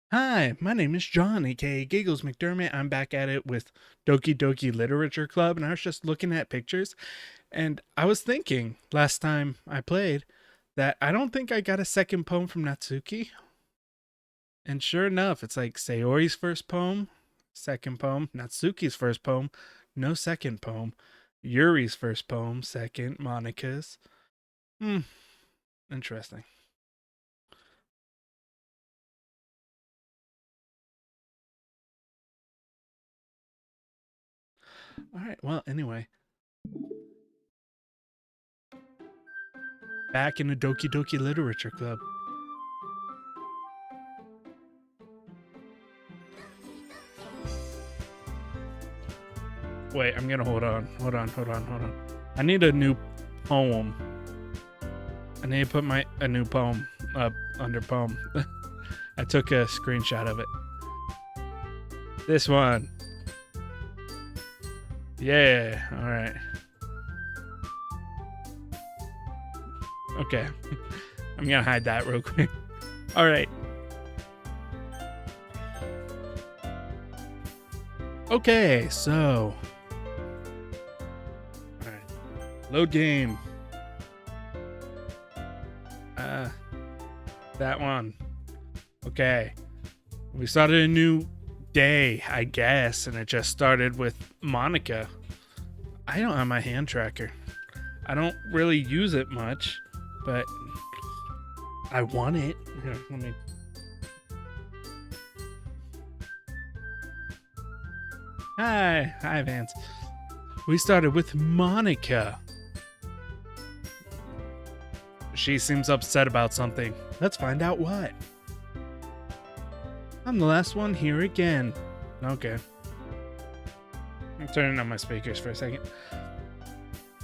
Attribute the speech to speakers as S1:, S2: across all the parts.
S1: Hi, my name is John, aka Giggles McDermott. I'm back at it with Doki Doki Literature Club, and I was just looking at pictures, and I was thinking last time I played that I don't think I got a second poem from Natsuki. And sure enough, it's like Sayori's first poem, second poem, Natsuki's first poem, no second poem, Yuri's first poem, second, Monica's. Hmm, interesting. All right, well, anyway, back in the Doki Doki Literature Club. Wait, I'm gonna hold on. I need a new poem. I need to put a new poem up under poem. I took a screenshot of it. This one. Yeah, alright. Okay. I'm gonna hide that real quick. Alright. Okay, so. Alright. Load game. That one. Okay. We started a new day, I guess, and it just started with Monica. I don't have my hand tracker. I don't really use it much, but I want it. Here, let me. Hi, Vance. We started with Monica. She seems upset about something. Let's find out what. I'm the last one here again. Okay. I'm turning on my speakers for a second.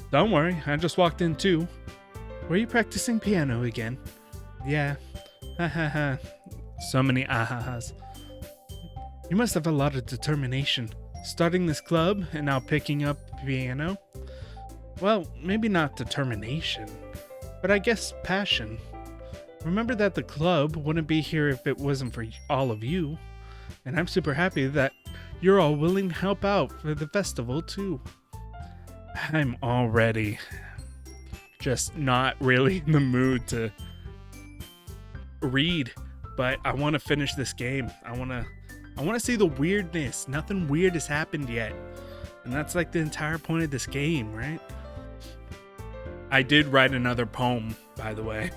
S1: Don't worry, I just walked in too. Were you practicing piano again? Yeah. Ha ha ha. So many ahahas. You must have a lot of determination. Starting this club and now picking up piano? Well, maybe not determination, but I guess passion. Remember that the club wouldn't be here if it wasn't for all of you. And I'm super happy that you're all willing to help out for the festival too. I'm already just not really in the mood to read, but I want to finish this game. I want to see the weirdness. Nothing weird has happened yet. And that's like the entire point of this game, right? I did write another poem, by the way.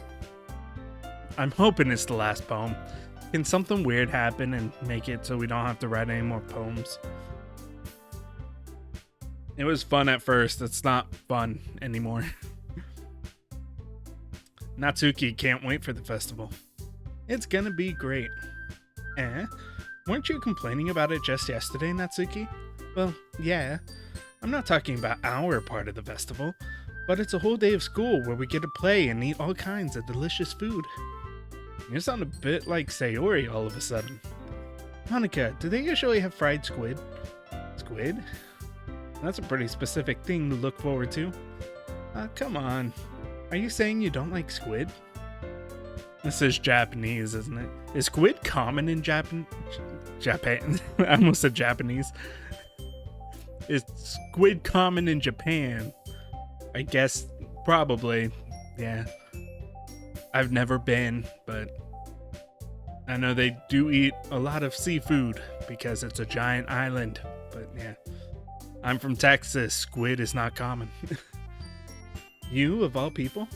S1: I'm hoping it's the last poem. Can something weird happen and make it so we don't have to write any more poems? It was fun at first. It's not fun anymore. Natsuki can't wait for the festival. It's gonna be great. Eh? Weren't you complaining about it just yesterday, Natsuki? Well, yeah. I'm not talking about our part of the festival, but it's a whole day of school where we get to play and eat all kinds of delicious food. You sound a bit like Sayori all of a sudden. Monica, do they usually have fried squid? Squid? That's a pretty specific thing to look forward to. Come on. Are you saying you don't like squid? This is Japanese, isn't it? Is squid common in Japan? I almost said Japanese. Is squid common in Japan? I guess probably. Yeah. I've never been, but I know they do eat a lot of seafood because it's a giant island. But yeah. I'm from Texas. Squid is not common. You, of all people?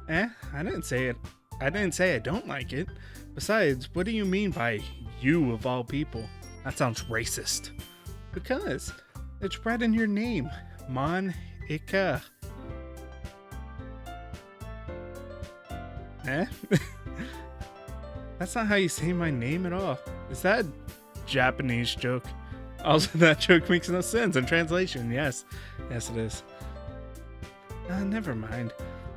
S1: I didn't say it. I didn't say I don't like it. Besides, what do you mean by you, of all people? That sounds racist. Because it's right in your name. Monica. That's not how you say my name at all. Is that a Japanese joke? Also, that joke makes no sense in translation. Yes it is. Never mind.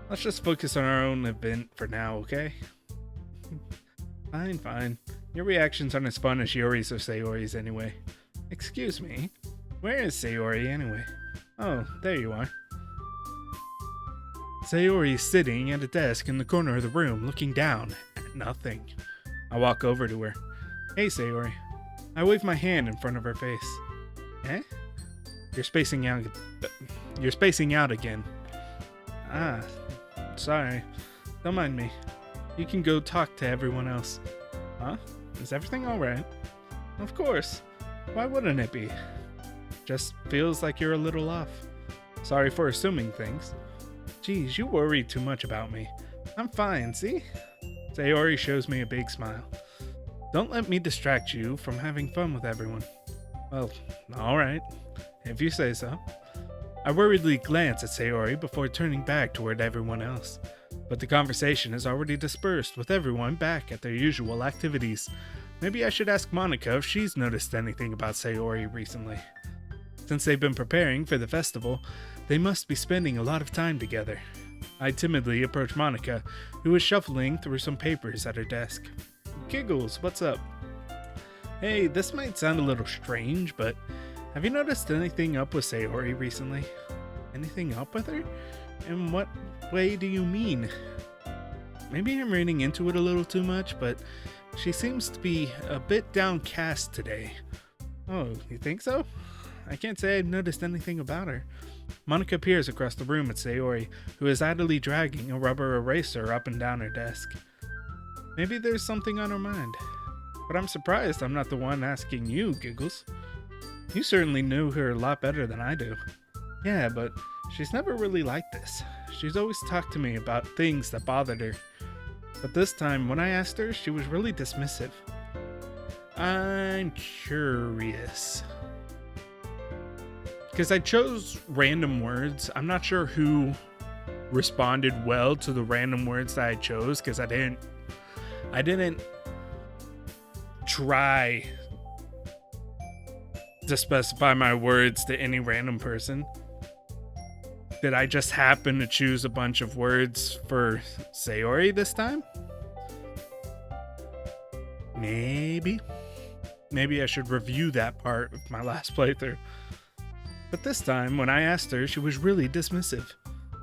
S1: Let's just focus on our own event for now, okay? Fine. Your reactions aren't as fun as Yuri's or Sayori's anyway. Excuse me. Where is Sayori anyway? Oh, there you are. Sayori is sitting at a desk in the corner of the room, looking down at nothing. I walk over to her. Hey, Sayori. I wave my hand in front of her face. Eh? You're spacing out. You're spacing out again. Ah, sorry. Don't mind me. You can go talk to everyone else. Huh? Is everything alright? Of course. Why wouldn't it be? Just feels like you're a little off. Sorry for assuming things. Geez, you worry too much about me. I'm fine, see? Sayori shows me a big smile. Don't let me distract you from having fun with everyone. Well, alright. If you say so. I worriedly glance at Sayori before turning back toward everyone else. But the conversation is already dispersed with everyone back at their usual activities. Maybe I should ask Monica if she's noticed anything about Sayori recently. Since they've been preparing for the festival, they must be spending a lot of time together. I timidly approach Monica, who is shuffling through some papers at her desk. Giggles, what's up? Hey, this might sound a little strange, but have you noticed anything up with Sayori recently? Anything up with her? In what way do you mean? Maybe I'm reading into it a little too much, but she seems to be a bit downcast today. Oh, you think so? I can't say I've noticed anything about her. Monica peers across the room at Sayori, who is idly dragging a rubber eraser up and down her desk. Maybe there's something on her mind. But I'm surprised I'm not the one asking you, Giggles. You certainly knew her a lot better than I do. Yeah, but she's never really like this. She's always talked to me about things that bothered her. But this time, when I asked her, she was really dismissive. I'm curious. Because I chose random words. I'm not sure who responded well to the random words that I chose, because I didn't try to specify my words to any random person. Did I just happen to choose a bunch of words for Sayori this time? Maybe I should review that part of my last playthrough. But this time, when I asked her, she was really dismissive.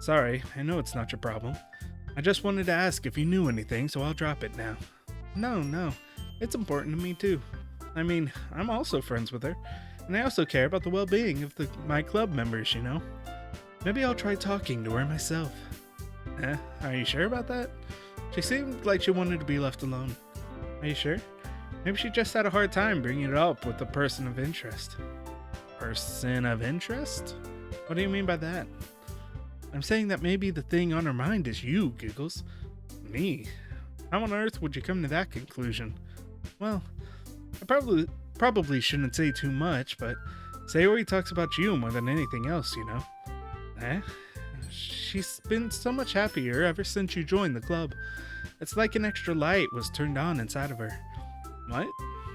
S1: Sorry, I know it's not your problem. I just wanted to ask if you knew anything, so I'll drop it now. No, it's important to me too. I mean, I'm also friends with her, and I also care about the well-being of my club members, you know? Maybe I'll try talking to her myself. Are you sure about that? She seemed like she wanted to be left alone. Are you sure? Maybe she just had a hard time bringing it up with a person of interest. Person of interest? What do you mean by that? I'm saying that maybe the thing on her mind is you, Giggles. Me? How on earth would you come to that conclusion? Well, I probably shouldn't say too much, but Sayori talks about you more than anything else, you know? She's been so much happier ever since you joined the club. It's like an extra light was turned on inside of her. What?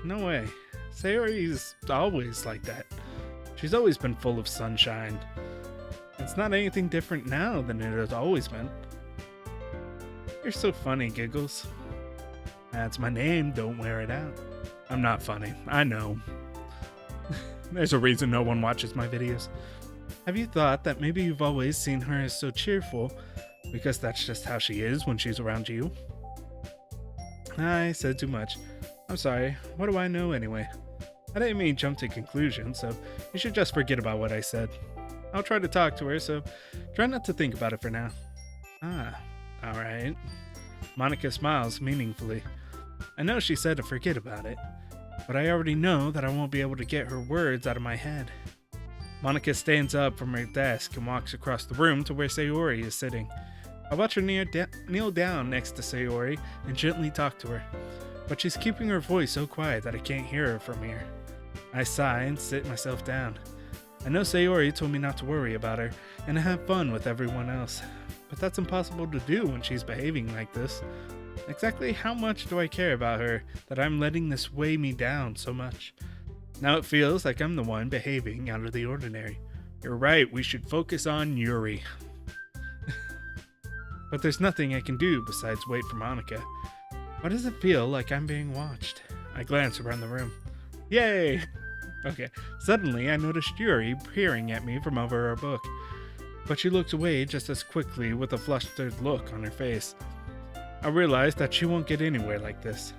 S1: No way. Sayori's always like that. She's always been full of sunshine. It's not anything different now than it has always been. You're so funny, Giggles. That's my name, don't wear it out. I'm not funny, I know. There's a reason no one watches my videos. Have you thought that maybe you've always seen her as so cheerful because that's just how she is when she's around you? I said too much. I'm sorry, what do I know anyway? I didn't mean jump to conclusions, so you should just forget about what I said. I'll try to talk to her, so try not to think about it for now. Alright. Monica smiles meaningfully. I know she said to forget about it, but I already know that I won't be able to get her words out of my head. Monica stands up from her desk and walks across the room to where Sayori is sitting. I watch her kneel down next to Sayori and gently talk to her, but she's keeping her voice so quiet that I can't hear her from here. I sigh and sit myself down. I know Sayori told me not to worry about her and to have fun with everyone else, but that's impossible to do when she's behaving like this. Exactly how much do I care about her that I'm letting this weigh me down so much? Now it feels like I'm the one behaving out of the ordinary. You're right, we should focus on Yuri. But there's nothing I can do besides wait for Monica. Why does it feel like I'm being watched? I glance around the room. Yay! Okay, suddenly I noticed Yuri peering at me from over her book. But she looked away just as quickly with a flustered look on her face. I realized that she won't get anywhere like this.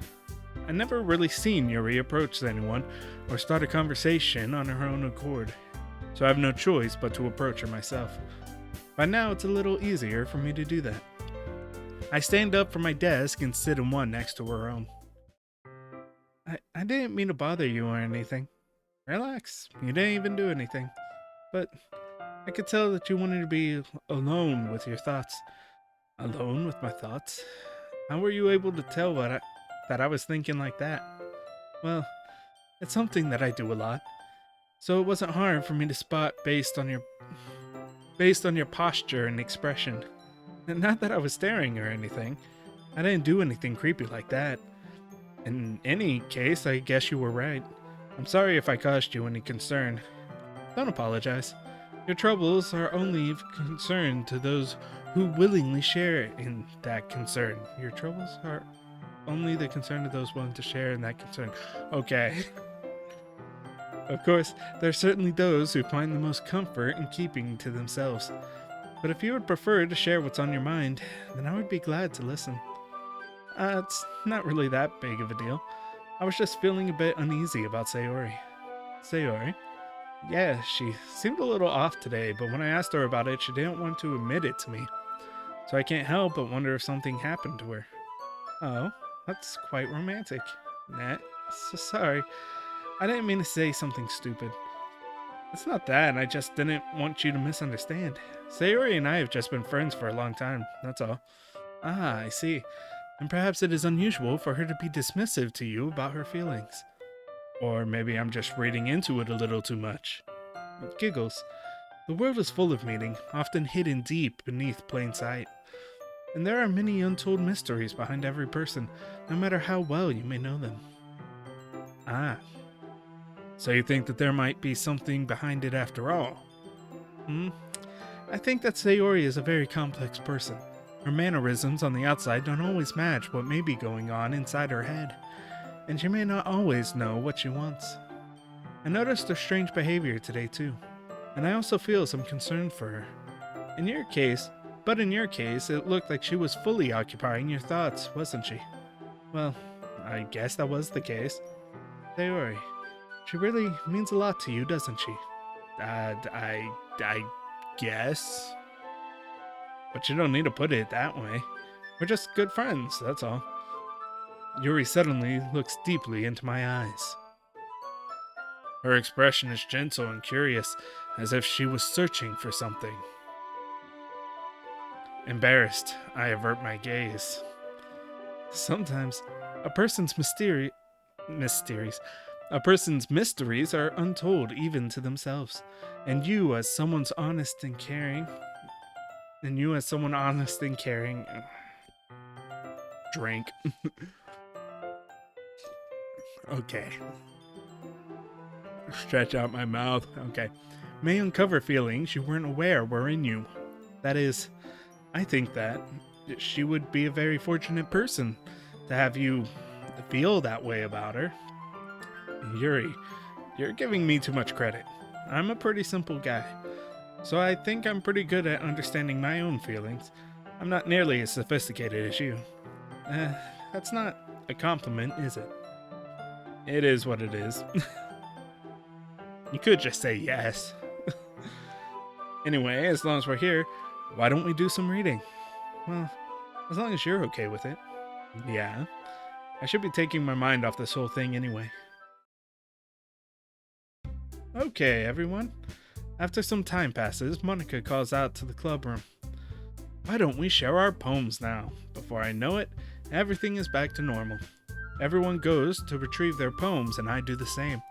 S1: I never really seen Yuri approach anyone or start a conversation on her own accord, so I have no choice but to approach her myself. By now, it's a little easier for me to do that. I stand up from my desk and sit in one next to her own. I didn't mean to bother you or anything. Relax, you didn't even do anything. But I could tell that you wanted to be alone with your thoughts. Alone with my thoughts? How were you able to tell that I was thinking like that? Well, it's something that I do a lot. So it wasn't hard for me to spot based on your posture and expression. And not that I was staring or anything. I didn't do anything creepy like that. In any case, I guess you were right. I'm sorry if I caused you any concern. Don't apologize. Your troubles are only of concern to those who willingly share in that concern. Your troubles are only the concern of those willing to share in that concern. Okay. Of course, there are certainly those who find the most comfort in keeping to themselves. But if you would prefer to share what's on your mind, then I would be glad to listen. It's not really that big of a deal. I was just feeling a bit uneasy about Sayori. Sayori? Yeah, she seemed a little off today, but when I asked her about it, she didn't want to admit it to me. So I can't help but wonder if something happened to her. Oh, that's quite romantic. Nah, so sorry. I didn't mean to say something stupid. It's not that, I just didn't want you to misunderstand. Sayori and I have just been friends for a long time, that's all. Ah, I see. And perhaps it is unusual for her to be dismissive to you about her feelings. Or maybe I'm just reading into it a little too much. Giggles. The world is full of meaning, often hidden deep beneath plain sight. And there are many untold mysteries behind every person, no matter how well you may know them. Ah. So you think that there might be something behind it after all? I think that Sayori is a very complex person. Her mannerisms on the outside don't always match what may be going on inside her head, and she may not always know what she wants. I noticed her strange behavior today too, and I also feel some concern for her. In your case, it looked like she was fully occupying your thoughts, wasn't she? Well, I guess that was the case. Sayori, she really means a lot to you, doesn't she? I guess. But you don't need to put it that way. We're just good friends, that's all. Yuri suddenly looks deeply into my eyes. Her expression is gentle and curious, as if she was searching for something. Embarrassed, I avert my gaze. Sometimes, a person's mysteries are untold even to themselves. And you, as someone honest and caring, drink. Okay. Stretch out my mouth. Okay. May uncover feelings you weren't aware were in you. That is, I think that she would be a very fortunate person to have you feel that way about her. Yuri, you're giving me too much credit. I'm a pretty simple guy, so I think I'm pretty good at understanding my own feelings. I'm not nearly as sophisticated as you. That's not a compliment, is it? It is what it is. You could just say yes. Anyway, as long as we're here, why don't we do some reading? Well, as long as you're okay with it. Yeah. I should be taking my mind off this whole thing anyway. Okay, everyone. After some time passes, Monica calls out to the club room. Why don't we share our poems now? Before I know it, everything is back to normal. Everyone goes to retrieve their poems and I do the same.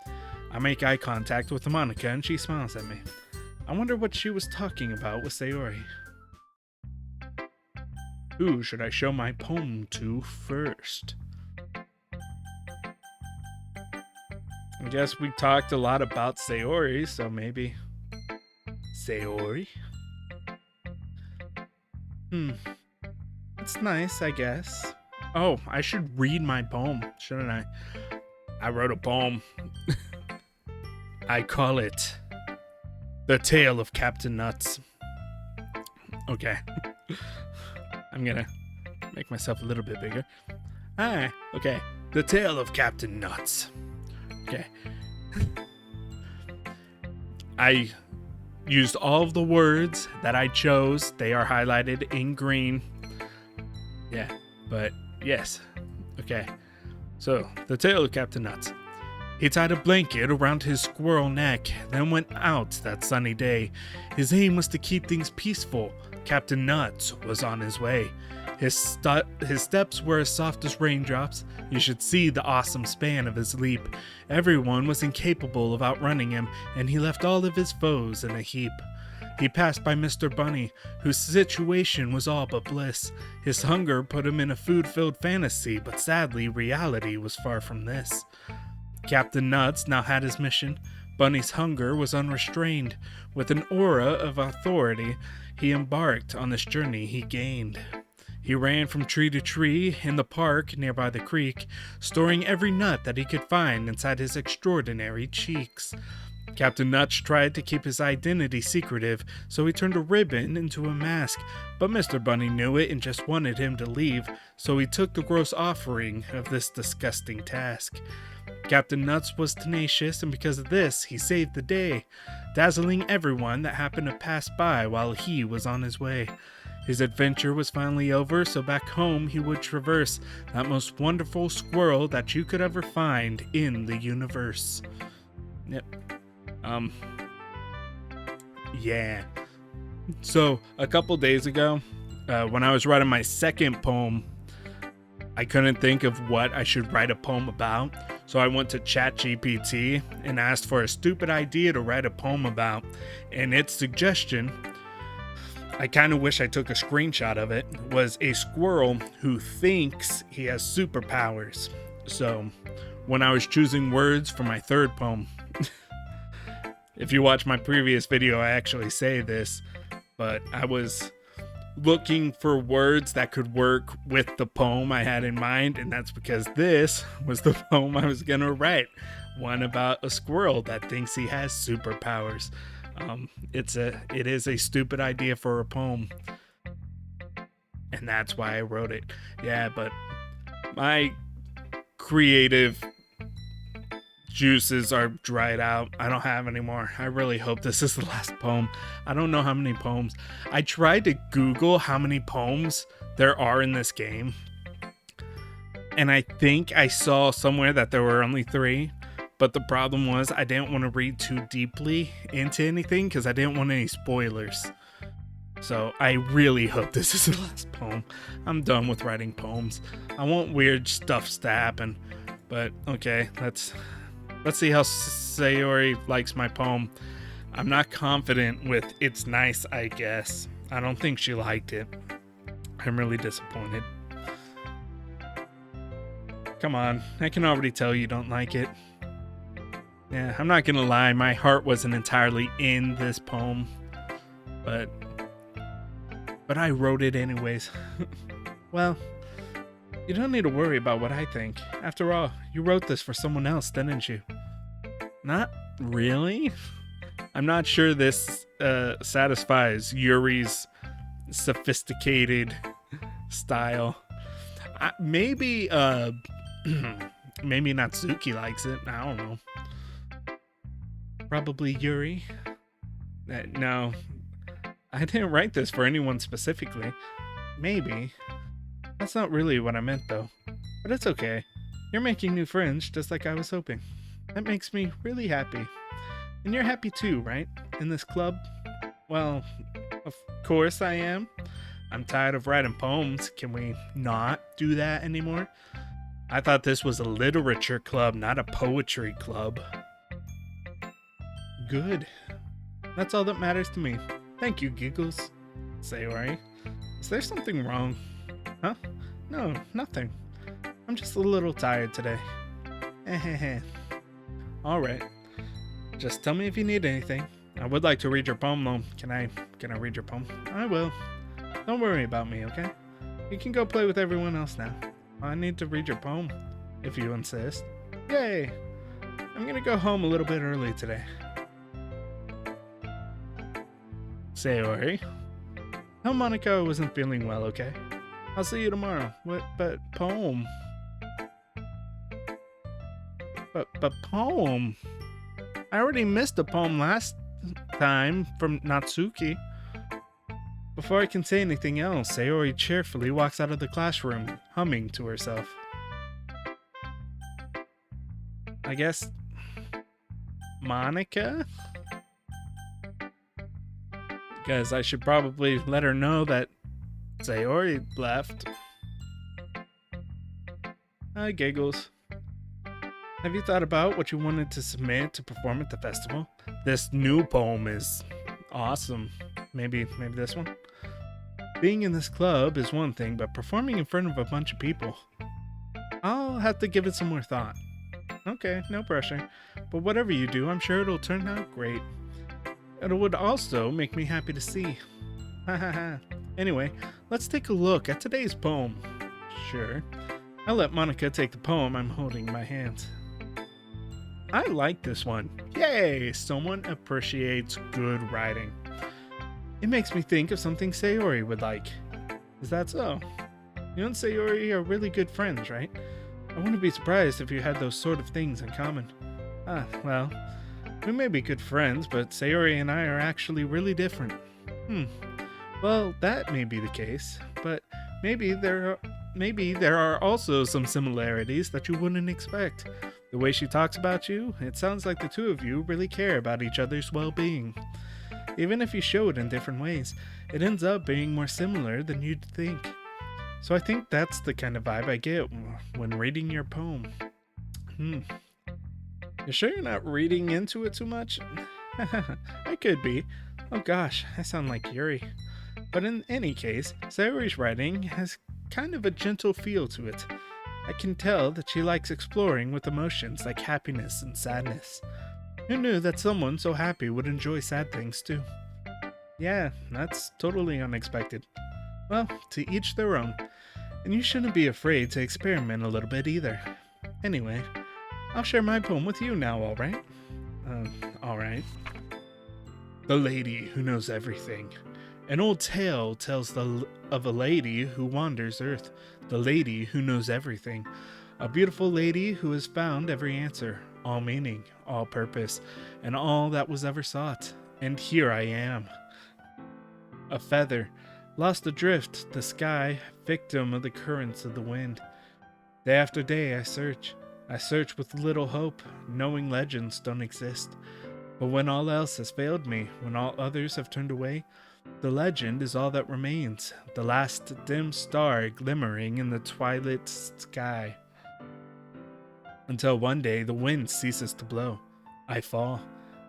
S1: I make eye contact with Monica and she smiles at me. I wonder what she was talking about with Sayori. Who should I show my poem to first? I guess we talked a lot about Sayori, so maybe... Sayori? It's nice, I guess. Oh, I should read my poem, shouldn't I? I wrote a poem. I call it The Tale of Captain Nuts. Okay. I'm gonna make myself a little bit bigger. Okay. The Tale of Captain Nuts. Okay. I used all of the words that I chose. They are highlighted in green. Yeah, but yes. Okay. So, the Tale of Captain Nuts. He tied a blanket around his squirrel neck, then went out that sunny day. His aim was to keep things peaceful. Captain Nuts was on his way. His steps were as soft as raindrops. You should see the awesome span of his leap. Everyone was incapable of outrunning him, and he left all of his foes in a heap. He passed by Mr. Bunny, whose situation was all but bliss. His hunger put him in a food-filled fantasy, but sadly, reality was far from this. Captain Nuts now had his mission. Bunny's hunger was unrestrained. With an aura of authority, he embarked on this journey he gained. He ran from tree to tree in the park nearby the creek, storing every nut that he could find inside his extraordinary cheeks. Captain Nuts tried to keep his identity secretive, so he turned a ribbon into a mask, but Mr. Bunny knew it and just wanted him to leave, so he took the gross offering of this disgusting task. Captain Nuts was tenacious, and because of this, he saved the day, dazzling everyone that happened to pass by while he was on his way. His adventure was finally over, so back home he would traverse that most wonderful squirrel that you could ever find in the universe. Yep. Yeah. So, a couple days ago, when I was writing my second poem, I couldn't think of what I should write a poem about, so I went to ChatGPT and asked for a stupid idea to write a poem about, and its suggestion, I kind of wish I took a screenshot of it, was a squirrel who thinks he has superpowers. So, when I was choosing words for my third poem, if you watch my previous video, I actually say this, but I was looking for words that could work with the poem I had in mind, and that's because this was the poem I was gonna write. One about a squirrel that thinks he has superpowers. It is a stupid idea for a poem, and that's why I wrote it. Yeah, but my creative juices are dried out. I don't have any more. I really hope this is the last poem. I don't know how many poems. I tried to Google how many poems there are in this game, and I think I saw somewhere that there were only 3. But the problem was I didn't want to read too deeply into anything because I didn't want any spoilers. So I really hope this is the last poem. I'm done with writing poems. I want weird stuff to happen. But okay, let's see how Sayori likes my poem. I'm not confident with "it's nice, I guess." I don't think she liked it. I'm really disappointed. Come on, I can already tell you don't like it. Yeah, I'm not gonna lie, my heart wasn't entirely in this poem, but I wrote it anyways. Well, you don't need to worry about what I think. After all, you wrote this for someone else, didn't you? Not really. I'm not sure this satisfies Yuri's sophisticated style. Maybe maybe Natsuki likes it. I don't know. Probably Yuri. No, I didn't write this for anyone specifically. Maybe. That's not really what I meant though. But it's okay. You're making new friends just like I was hoping. That makes me really happy. And you're happy too, right? In this club? Well, of course I am. I'm tired of writing poems. Can we not do that anymore? I thought this was a literature club, not a poetry club. Good. That's all that matters to me. Thank you, Giggles. Sayori. Is there something wrong? Huh? No, nothing. I'm just a little tired today. Alright. Just tell me if you need anything. I would like to read your poem though. Can I read your poem? I will. Don't worry about me, okay? You can go play with everyone else now. I need to read your poem, if you insist. Yay! I'm gonna go home a little bit early today. Sayori. Tell Monica I wasn't feeling well, okay? I'll see you tomorrow. What? But poem. But poem? I already missed a poem last time from Natsuki. Before I can say anything else, Sayori cheerfully walks out of the classroom, humming to herself. I guess... Monica? Because I should probably let her know that Sayori left. I giggles. Have you thought about what you wanted to submit to perform at the festival? This new poem is awesome. Maybe this one? Being in this club is one thing, but performing in front of a bunch of people, I'll have to give it some more thought. Okay, no pressure. But whatever you do, I'm sure it'll turn out great. It would also make me happy to see. Hahaha. Anyway, let's take a look at today's poem. Sure. I'll let Monica take the poem I'm holding in my hands. I like this one. Yay! Someone appreciates good writing. It makes me think of something Sayori would like. Is that so? You and Sayori are really good friends, right? I wouldn't be surprised if you had those sort of things in common. Well, we may be good friends, but Sayori and I are actually really different. Well, that may be the case, but maybe there are also some similarities that you wouldn't expect. The way she talks about you, it sounds like the two of you really care about each other's well-being. Even if you show it in different ways, it ends up being more similar than you'd think. So I think that's the kind of vibe I get when reading your poem. You sure you're not reading into it too much? I could be. Oh gosh, I sound like Yuri. But in any case, Sayori's writing has kind of a gentle feel to it. I can tell that she likes exploring with emotions like happiness and sadness. Who knew that someone so happy would enjoy sad things too? Yeah, that's totally unexpected. Well, to each their own. And you shouldn't be afraid to experiment a little bit either. Anyway, I'll share my poem with you now, alright? Alright. The Lady Who Knows Everything. An old tale tells of a lady who wanders Earth. The lady who knows everything. A beautiful lady who has found every answer, all meaning, all purpose, and all that was ever sought. And here I am. A feather, lost adrift the sky, victim of the currents of the wind. Day after day I search with little hope, knowing legends don't exist. But when all else has failed me, when all others have turned away, the legend is all that remains, the last dim star glimmering in the twilight sky. Until one day the wind ceases to blow. I fall,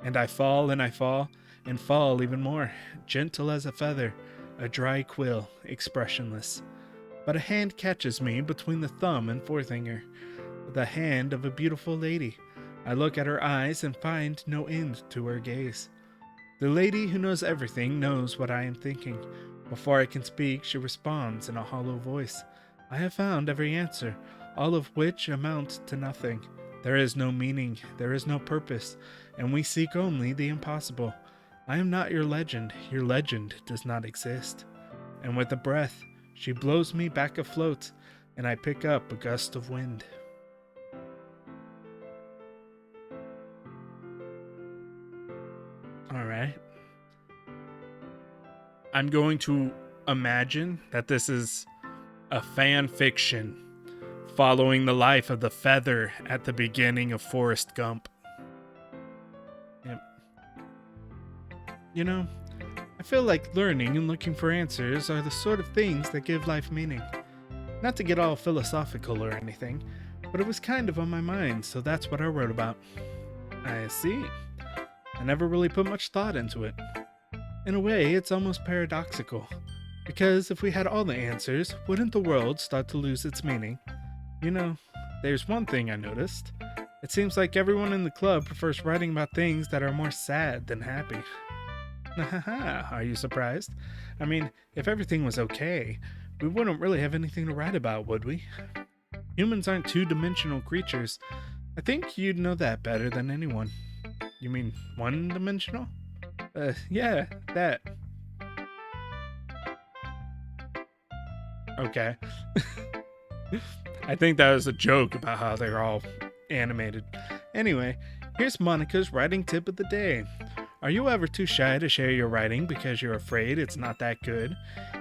S1: and I fall, and I fall, and fall even more, gentle as a feather, a dry quill, expressionless. But a hand catches me between the thumb and forefinger, the hand of a beautiful lady. I look at her eyes and find no end to her gaze. The lady who knows everything knows what I am thinking. Before I can speak, she responds in a hollow voice. I have found every answer, all of which amount to nothing. There is no meaning, there is no purpose, and we seek only the impossible. I am not your legend does not exist. And with a breath, she blows me back afloat, and I pick up a gust of wind. Alright. I'm going to imagine that this is a fan fiction following the life of the feather at the beginning of Forrest Gump. Yep. You know, I feel like learning and looking for answers are the sort of things that give life meaning. Not to get all philosophical or anything, but it was kind of on my mind, so that's what I wrote about. I see. I never really put much thought into it. In a way, it's almost paradoxical. Because if we had all the answers, wouldn't the world start to lose its meaning? You know, there's one thing I noticed. It seems like everyone in the club prefers writing about things that are more sad than happy. Haha, are you surprised? I mean, if everything was okay, we wouldn't really have anything to write about, would we? Humans aren't two-dimensional creatures. I think you'd know that better than anyone. You mean one-dimensional? Yeah, that. Okay. I think that was a joke about how they're all animated. Anyway, here's Monica's writing tip of the day. Are you ever too shy to share your writing because you're afraid it's not that good?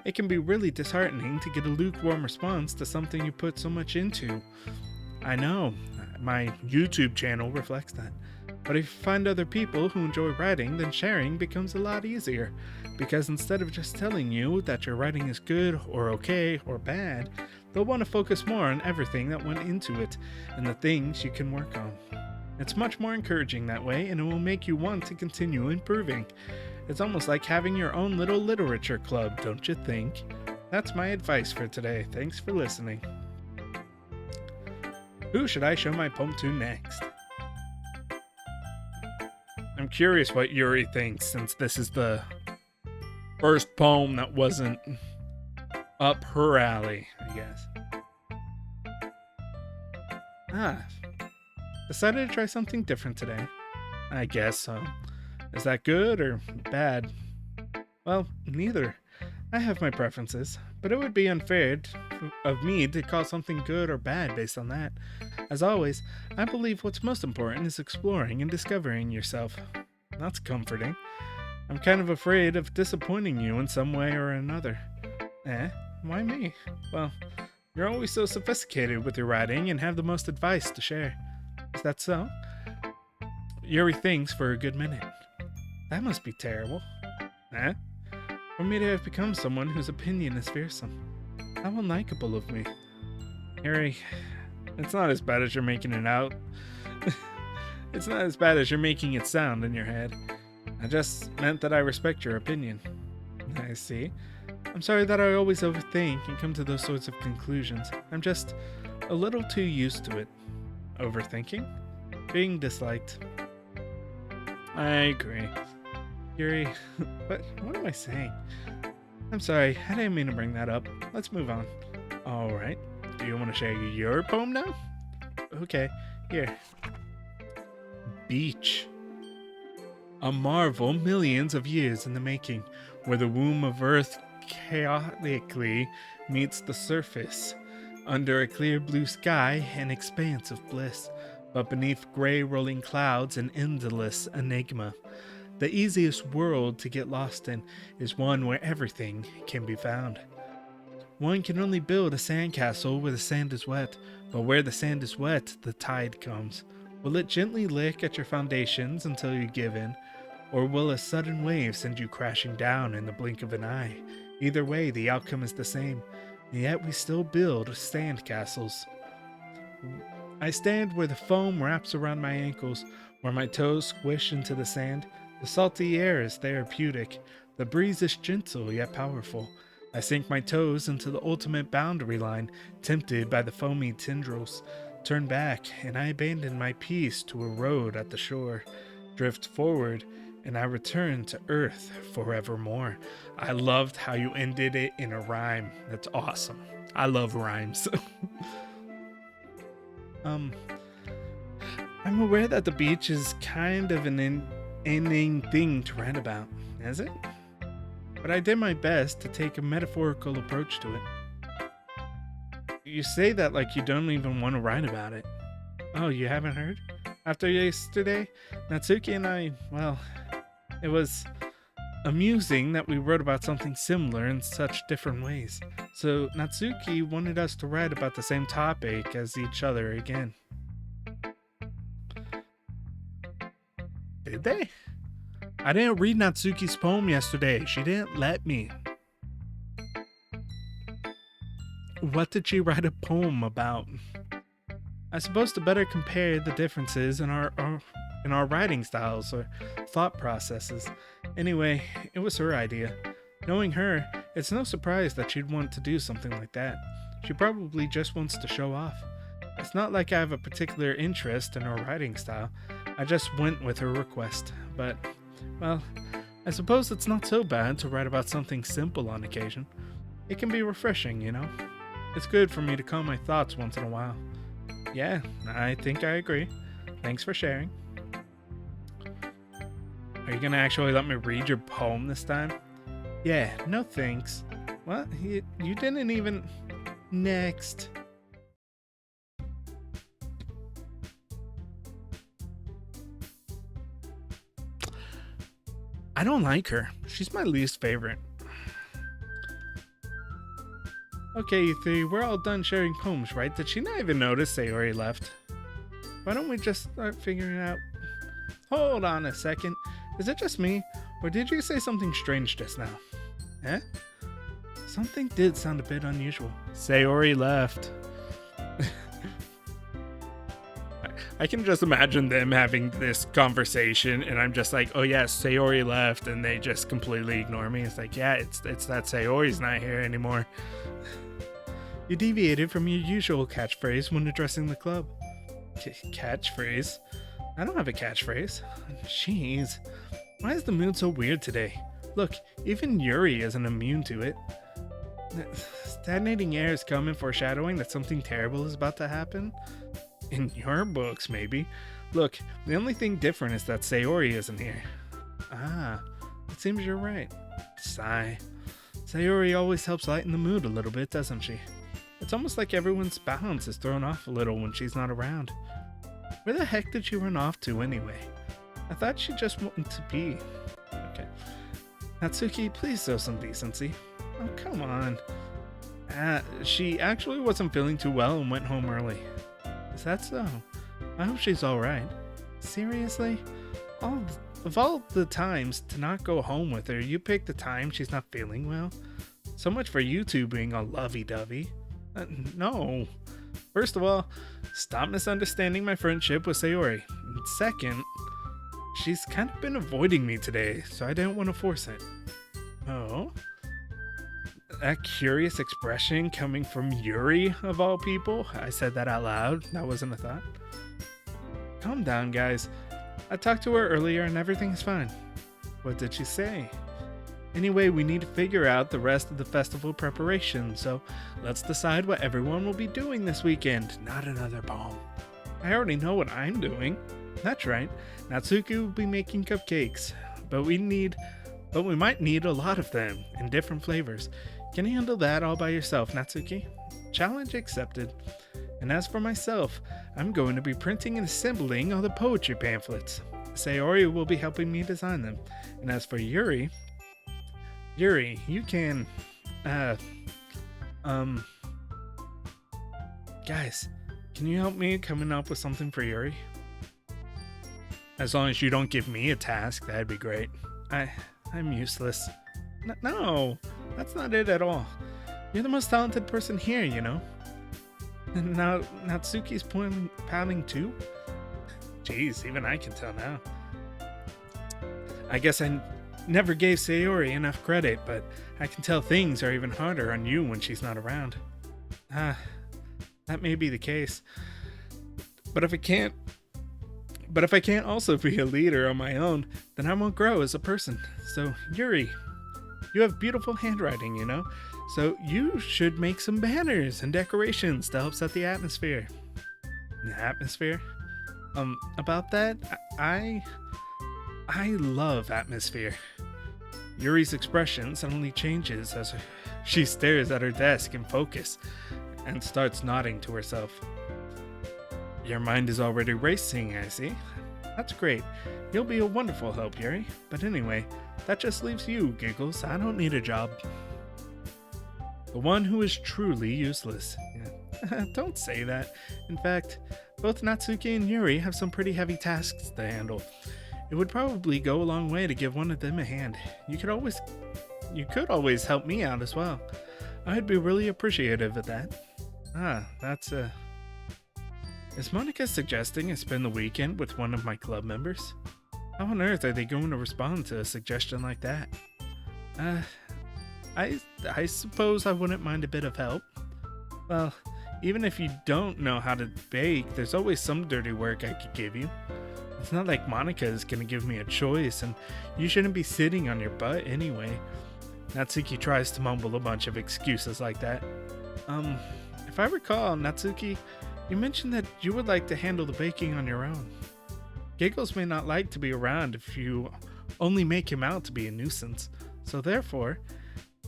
S1: It can be really disheartening to get a lukewarm response to something you put so much into. I know, my YouTube channel reflects that. But if you find other people who enjoy writing, then sharing becomes a lot easier. Because instead of just telling you that your writing is good or okay or bad, they'll want to focus more on everything that went into it and the things you can work on. It's much more encouraging that way, and it will make you want to continue improving. It's almost like having your own little literature club, don't you think? That's my advice for today. Thanks for listening. Who should I show my poem to next? I'm curious what Yuri thinks, since this is the first poem that wasn't up her alley, I guess. Decided to try something different today. I guess so. Is that good or bad? Well, neither. I have my preferences, but it would be unfair of me to call something good or bad based on that. As always, I believe what's most important is exploring and discovering yourself. That's comforting. I'm kind of afraid of disappointing you in some way or another. Why me? Well, you're always so sophisticated with your writing and have the most advice to share. Is that so? Yuri thinks for a good minute. That must be terrible. For me to have become someone whose opinion is fearsome. How unlikable of me. Yuri, it's not as bad as you're making it out. It's not as bad as you're making it sound in your head. I just meant that I respect your opinion. I see. I'm sorry that I always overthink and come to those sorts of conclusions. I'm just a little too used to it. Overthinking? Being disliked. I agree. Yuri, but what am I saying? I'm sorry, I didn't mean to bring that up. Let's move on. Alright, do you want to share your poem now? Okay, here. Beach. A marvel millions of years in the making, where the womb of Earth chaotically meets the surface. Under a clear blue sky, an expanse of bliss, but beneath gray rolling clouds, an endless enigma. The easiest world to get lost in is one where everything can be found. One can only build a sandcastle where the sand is wet, but where the sand is wet, the tide comes. Will it gently lick at your foundations until you give in, or will a sudden wave send you crashing down in the blink of an eye? Either way, the outcome is the same. And yet we still build sand castles. I stand where the foam wraps around my ankles, where my toes squish into the sand. The salty air is therapeutic. The breeze is gentle yet powerful. I sink my toes into the ultimate boundary line, tempted by the foamy tendrils. Turn back, and I abandon my peace to a road at the shore. Drift forward, and I return to Earth forevermore. I loved how you ended it in a rhyme. That's awesome. I love rhymes. I'm aware that the beach is kind of an inane thing to write about, is it? But I did my best to take a metaphorical approach to it. You say that like you don't even want to write about it. Oh, you haven't heard? After yesterday, Natsuki and I, well, it was amusing that we wrote about something similar in such different ways. So Natsuki wanted us to write about the same topic as each other again. Did they? I didn't read Natsuki's poem yesterday. She didn't let me. What did she write a poem about? I suppose to better compare the differences in our writing styles or thought processes. Anyway, it was her idea. Knowing her, it's no surprise that she'd want to do something like that. She probably just wants to show off. It's not like I have a particular interest in her writing style. I just went with her request. But, well, I suppose it's not so bad to write about something simple on occasion. It can be refreshing, you know? It's good for me to calm my thoughts once in a while. Yeah, I think I agree. Thanks for sharing. Are you gonna actually let me read your poem this time? Yeah, no thanks. What? You didn't even... Next. I don't like her. She's my least favorite. Okay, you three, we're all done sharing poems, right? Did she not even notice Sayori left? Why don't we just start figuring out... Hold on a second. Is it just me? Or did you say something strange just now? Eh? Something did sound a bit unusual. Sayori left. I can just imagine them having this conversation, and I'm just like, oh yeah, Sayori left, and they just completely ignore me. It's like, yeah, it's that Sayori's not here anymore. You deviated from your usual catchphrase when addressing the club. Catchphrase? I don't have a catchphrase. Jeez. Why is the mood so weird today? Look, even Yuri isn't immune to it. Stagnating air is common foreshadowing that something terrible is about to happen. In your books, maybe. Look, the only thing different is that Sayori isn't here. Ah, it seems you're right. Sigh. Sayori always helps lighten the mood a little bit, doesn't she? It's almost like everyone's balance is thrown off a little when she's not around. Where the heck did she run off to anyway? I thought she just wanted to be. Okay. Natsuki, please show some decency. Oh, come on. She actually wasn't feeling too well and went home early. Is that so? I hope she's alright. Seriously? Of all the times to not go home with her, you picked the time she's not feeling well? So much for you two being all lovey-dovey. No. First of all, stop misunderstanding my friendship with Sayori. And second, she's kind of been avoiding me today, so I didn't want to force it. Oh? That curious expression coming from Yuri, of all people? I said that out loud. That wasn't a thought. Calm down, guys. I talked to her earlier and everything's fine. What did she say? Anyway, we need to figure out the rest of the festival preparation, so let's decide what everyone will be doing this weekend. Not another poem. I already know what I'm doing. That's right. Natsuki will be making cupcakes, but we might need a lot of them in different flavors. Can you handle that all by yourself, Natsuki? Challenge accepted. And as for myself, I'm going to be printing and assembling all the poetry pamphlets. Sayori will be helping me design them. And as for Yuri, you can, guys, can you help me coming up with something for Yuri? As long as you don't give me a task, that'd be great. I'm useless. No, that's not it at all. You're the most talented person here, you know? And now Natsuki's pouting too? Jeez, even I can tell now. I guess I never gave Sayori enough credit, but I can tell things are even harder on you when she's not around. That may be the case. But if I can't also be a leader on my own, then I won't grow as a person. So, Yuri, you have beautiful handwriting, you know? So you should make some banners and decorations to help set the atmosphere. The atmosphere? About that, I love atmosphere. Yuri's expression suddenly changes as she stares at her desk in focus and starts nodding to herself. Your mind is already racing, I see. That's great. You'll be a wonderful help, Yuri. But anyway, that just leaves you, Giggles. I don't need a job. The one who is truly useless. Yeah. Don't say that. In fact, both Natsuki and Yuri have some pretty heavy tasks to handle. It would probably go a long way to give one of them a hand. You could always help me out as well. I'd be really appreciative of that. Is Monica suggesting I spend the weekend with one of my club members? How on earth are they going to respond to a suggestion like that? I suppose I wouldn't mind a bit of help. Well, even if you don't know how to bake, there's always some dirty work I could give you. It's not like Monica is going to give me a choice, and you shouldn't be sitting on your butt anyway. Natsuki tries to mumble a bunch of excuses like that. If I recall, Natsuki, you mentioned that you would like to handle the baking on your own. Giggles may not like to be around if you only make him out to be a nuisance, so therefore,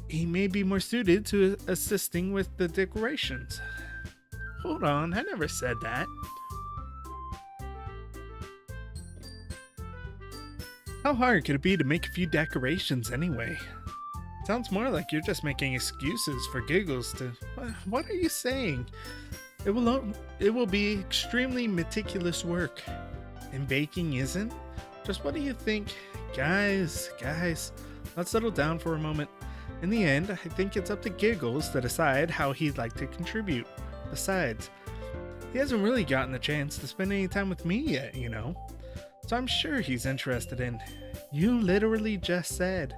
S1: he may be more suited to assisting with the decorations. Hold on, I never said that. How hard could it be to make a few decorations anyway? Sounds more like you're just making excuses for Giggles to... What are you saying? It will be extremely meticulous work. And baking isn't? Just what do you think? Guys, let's settle down for a moment. In the end, I think it's up to Giggles to decide how he'd like to contribute. Besides, he hasn't really gotten the chance to spend any time with me yet, you know? So I'm sure he's interested in... You literally just said...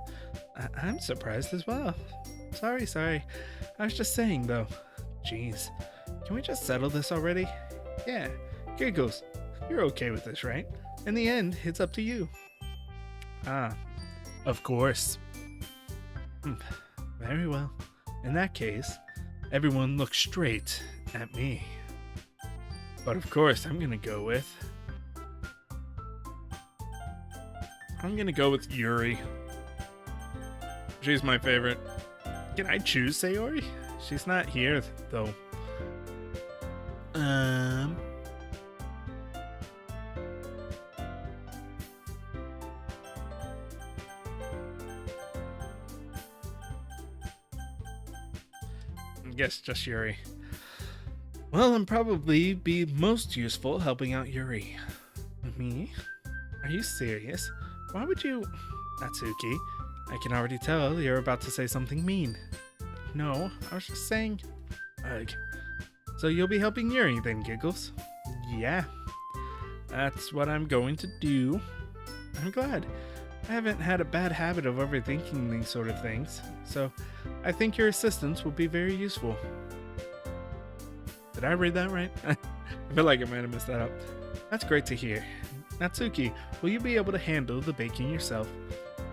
S1: I'm surprised as well. Sorry. I was just saying, though. Jeez. Can we just settle this already? Yeah. Giggles, you're okay with this, right? In the end, it's up to you. Ah, of course. Very well. In that case, everyone look straight at me. But of course, I'm gonna go with Yuri. She's my favorite. Can I choose Sayori? She's not here, though. I guess just Yuri. Well, I'm probably be most useful helping out Yuri. Me? Are you serious? Why would you... Natsuki, I can already tell you're about to say something mean. No, I was just saying... Ugh. So you'll be helping Yuri then, Giggles? Yeah. That's what I'm going to do. I'm glad. I haven't had a bad habit of overthinking these sort of things, so I think your assistance will be very useful. Did I read that right? I feel like I might have messed that up. That's great to hear. Natsuki, will you be able to handle the baking yourself?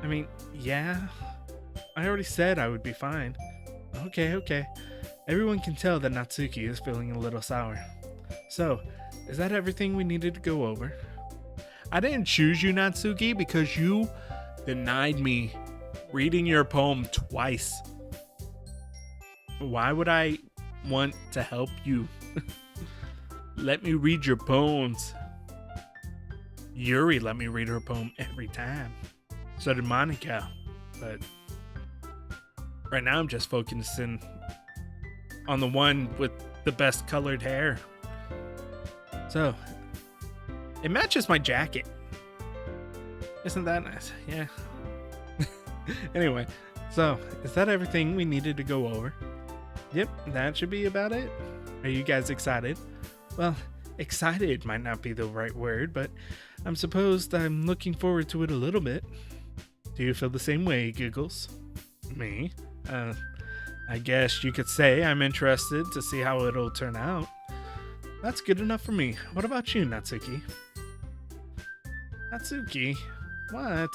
S1: I mean, yeah. I already said I would be fine. Okay. Everyone can tell that Natsuki is feeling a little sour. So, is that everything we needed to go over? I didn't choose you, Natsuki, because you denied me reading your poem twice. Why would I want to help you? Let me read your poems. Yuri let me read her poem every time. So did Monica. But right now I'm just focusing on the one with the best colored hair. So, it matches my jacket. Isn't that nice? Yeah. Anyway, so, is that everything we needed to go over? Yep, that should be about it. Are you guys excited? Well, excited might not be the right word, but I'm supposed I'm looking forward to it a little bit. Do you feel the same way, Giggles? Me? I guess you could say I'm interested to see how it'll turn out. That's good enough for me. What about you, Natsuki? Natsuki? What?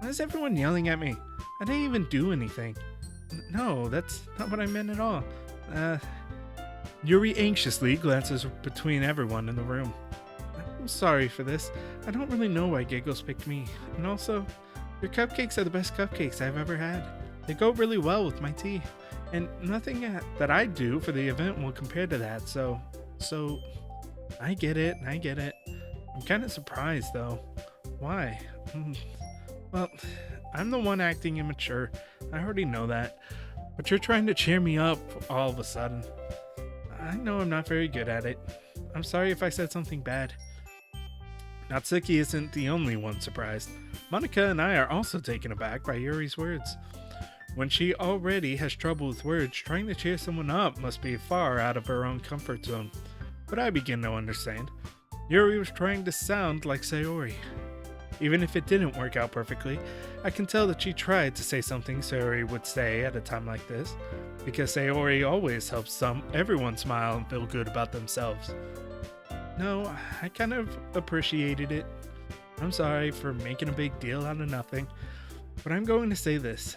S1: Why is everyone yelling at me? I didn't even do anything. No, that's not what I meant at all. Yuri anxiously glances between everyone in the room. I'm sorry for this. I don't really know why Giggles picked me. And also, your cupcakes are the best cupcakes I've ever had. They go really well with my tea. And nothing that I do for the event will compare to that, so I get it. I'm kind of surprised, though. Why? Well, I'm the one acting immature. I already know that. But you're trying to cheer me up all of a sudden. I know I'm not very good at it. I'm sorry if I said something bad. Natsuki isn't the only one surprised. Monica and I are also taken aback by Yuri's words. When she already has trouble with words, trying to cheer someone up must be far out of her own comfort zone. But I begin to understand. Yuri was trying to sound like Sayori. Even if it didn't work out perfectly, I can tell that she tried to say something Sayori would say at a time like this, because Sayori always helps everyone smile and feel good about themselves. No, I kind of appreciated it. I'm sorry for making a big deal out of nothing, but I'm going to say this.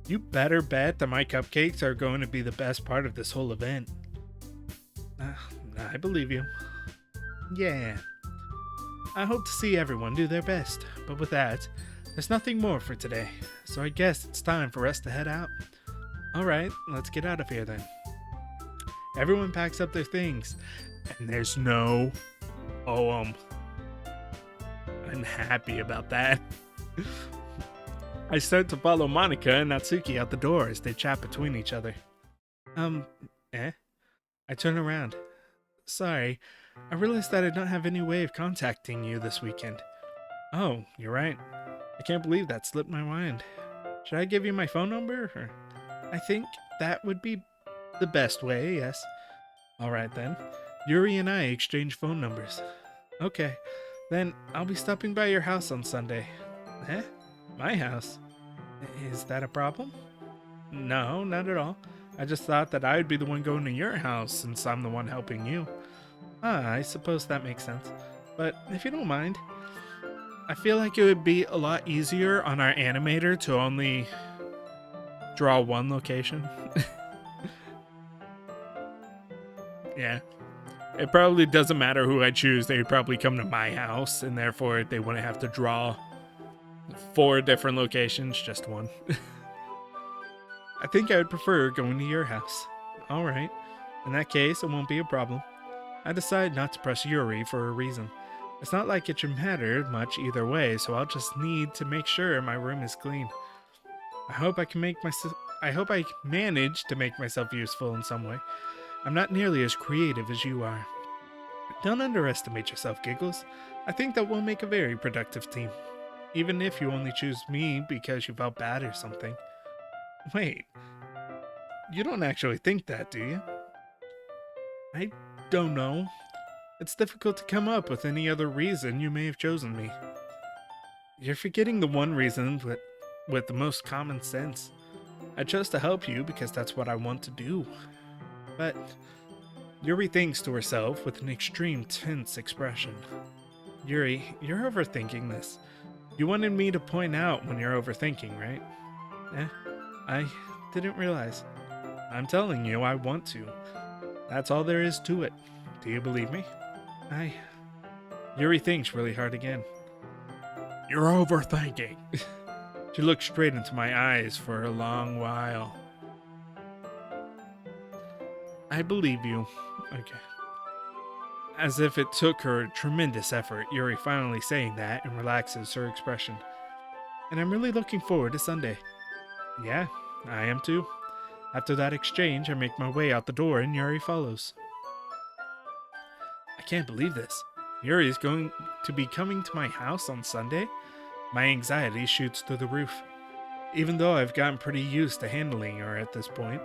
S1: You better bet that my cupcakes are going to be the best part of this whole event. I believe you. Yeah. I hope to see everyone do their best, but with that, there's nothing more for today, so I guess it's time for us to head out. Alright, let's get out of here then. Everyone packs up their things, and there's no poem. I'm happy about that. I start to follow Monica and Natsuki out the door as they chat between each other. Um, eh? I turn around. Sorry, I realized that I don't have any way of contacting you this weekend. Oh, you're right. I can't believe that slipped my mind. Should I give you my phone number? Or I think that would be the best way, yes. Alright then. Yuri and I exchange phone numbers. Okay, then I'll be stopping by your house on Sunday. Eh? My house? Is that a problem? No, not at all. I just thought that I would be the one going to your house since I'm the one helping you. Ah, I suppose that makes sense. But if you don't mind, I feel like it would be a lot easier on our animator to only draw one location. Yeah. It probably doesn't matter who I choose. They would probably come to my house, and therefore they wouldn't have to draw 4 different locations, just one. I think I would prefer going to your house. Alright. In that case, it won't be a problem. I decide not to press Yuri for a reason. It's not like it should matter much either way, so I'll just need to make sure my room is clean. I hope I manage to make myself useful in some way. I'm not nearly as creative as you are. Don't underestimate yourself, Giggles. I think that we'll make a very productive team. Even if you only choose me because you felt bad or something. Wait, you don't actually think that, do you? I don't know. It's difficult to come up with any other reason you may have chosen me. You're forgetting the one reason with the most common sense. I chose to help you because that's what I want to do. But Yuri thinks to herself with an extreme tense expression. Yuri, you're overthinking this. You wanted me to point out when you're overthinking, right? I didn't realize. I'm telling you, I want to. That's all there is to it. Do you believe me? Yuri thinks really hard again. You're overthinking. She looked straight into my eyes for a long while. I believe you. Okay. As if it took her a tremendous effort, Yuri finally saying that and relaxes her expression. And I'm really looking forward to Sunday. Yeah, I am too. After that exchange, I make my way out the door and Yuri follows. I can't believe this. Yuri is going to be coming to my house on Sunday? My anxiety shoots through the roof. Even though I've gotten pretty used to handling her at this point,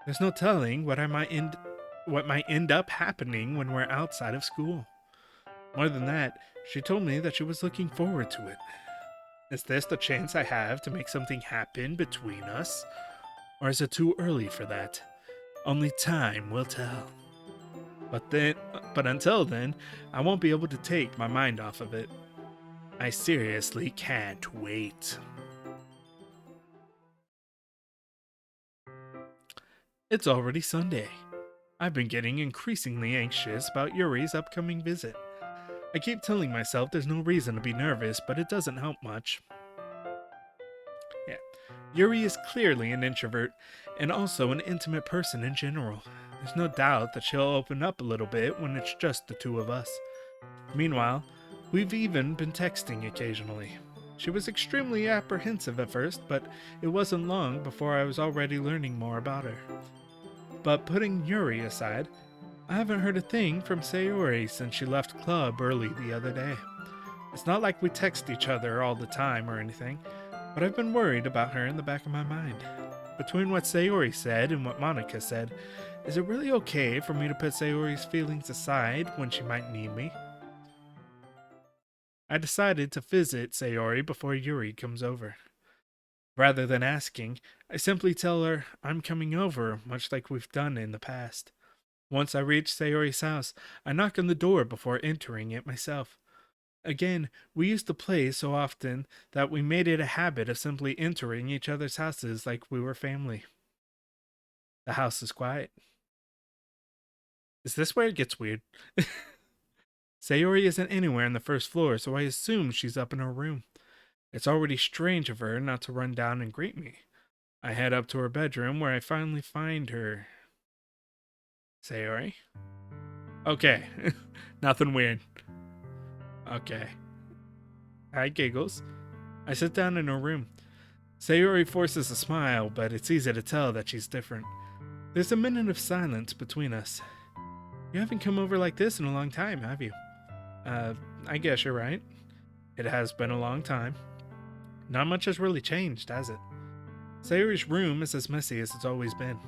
S1: there's no telling what might end up happening when we're outside of school. More than that, she told me that she was looking forward to it. Is this the chance I have to make something happen between us? Or is it too early for that? Only time will tell. But until then, I won't be able to take my mind off of it. I seriously can't wait. It's already Sunday. I've been getting increasingly anxious about Yuri's upcoming visit. I keep telling myself there's no reason to be nervous, but it doesn't help much. Yeah, Yuri is clearly an introvert, and also an intimate person in general. There's no doubt that she'll open up a little bit when it's just the two of us. Meanwhile, we've even been texting occasionally. She was extremely apprehensive at first, but it wasn't long before I was already learning more about her. But putting Yuri aside, I haven't heard a thing from Sayori since she left club early the other day. It's not like we text each other all the time or anything, but I've been worried about her in the back of my mind. Between what Sayori said and what Monica said, is it really okay for me to put Sayori's feelings aside when she might need me? I decided to visit Sayori before Yuri comes over. Rather than asking, I simply tell her I'm coming over, much like we've done in the past. Once I reach Sayori's house, I knock on the door before entering it myself. Again, we used to play so often that we made it a habit of simply entering each other's houses like we were family. The house is quiet. Is this where it gets weird? Sayori isn't anywhere on the first floor, so I assume she's up in her room. It's already strange of her not to run down and greet me. I head up to her bedroom where I finally find her. Sayori? Okay. Nothing weird. Okay. I giggles. I sit down in her room. Sayori forces a smile, but it's easy to tell that she's different. There's a minute of silence between us. You haven't come over like this in a long time, have you? I guess you're right. It has been a long time. Not much has really changed, has it? Sayori's room is as messy as it's always been.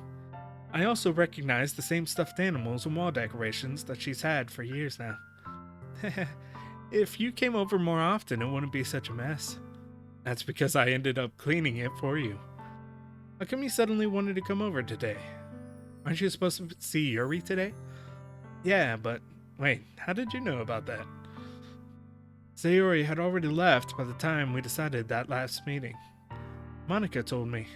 S1: I also recognize the same stuffed animals and wall decorations that she's had for years now. If you came over more often, it wouldn't be such a mess. That's because I ended up cleaning it for you. How come you suddenly wanted to come over today? Aren't you supposed to see Yuri today? Yeah, but wait, how did you know about that? Sayori had already left by the time we decided that last meeting. Monica told me.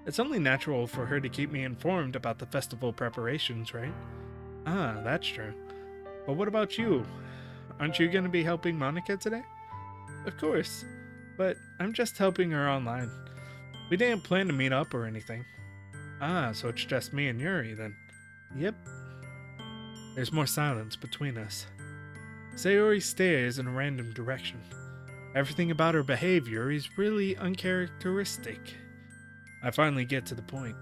S1: It's only natural for her to keep me informed about the festival preparations, right? Ah, that's true. But what about you? Aren't you going to be helping Monica today? Of course, but I'm just helping her online. We didn't plan to meet up or anything. Ah, so it's just me and Yuri then. Yep. There's more silence between us. Sayori stares in a random direction. Everything about her behavior is really uncharacteristic. I finally get to the point.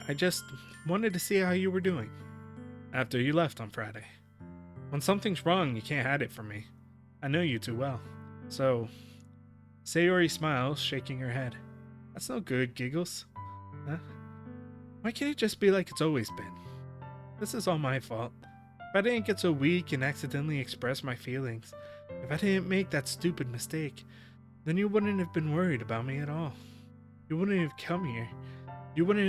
S1: I just wanted to see how you were doing after you left on Friday. When something's wrong, you can't hide it from me. I know you too well. So, Sayori smiles, shaking her head. That's no good, giggles. Huh? Why can't it just be like it's always been? This is all my fault. If I didn't get so weak and accidentally express my feelings, if I didn't make that stupid mistake, then you wouldn't have been worried about me at all. You wouldn't have come here. You wouldn't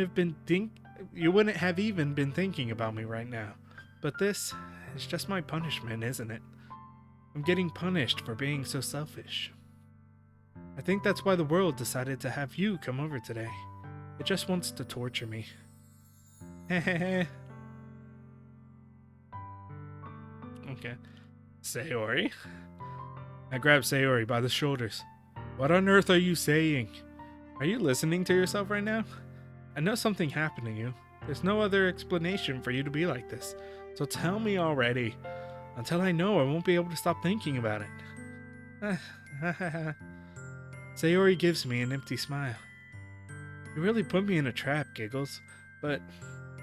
S1: have even been thinking about me right now. But this is just my punishment, isn't it? I'm getting punished for being so selfish. I think that's why the world decided to have you come over today. It just wants to torture me. Hehehe. Okay. Sayori? I grab Sayori by the shoulders. What on earth are you saying? Are you listening to yourself right now? I know something happened to you. There's no other explanation for you to be like this. So tell me already. Until I know, I won't be able to stop thinking about it. Sayori gives me an empty smile. You really put me in a trap, Giggles. But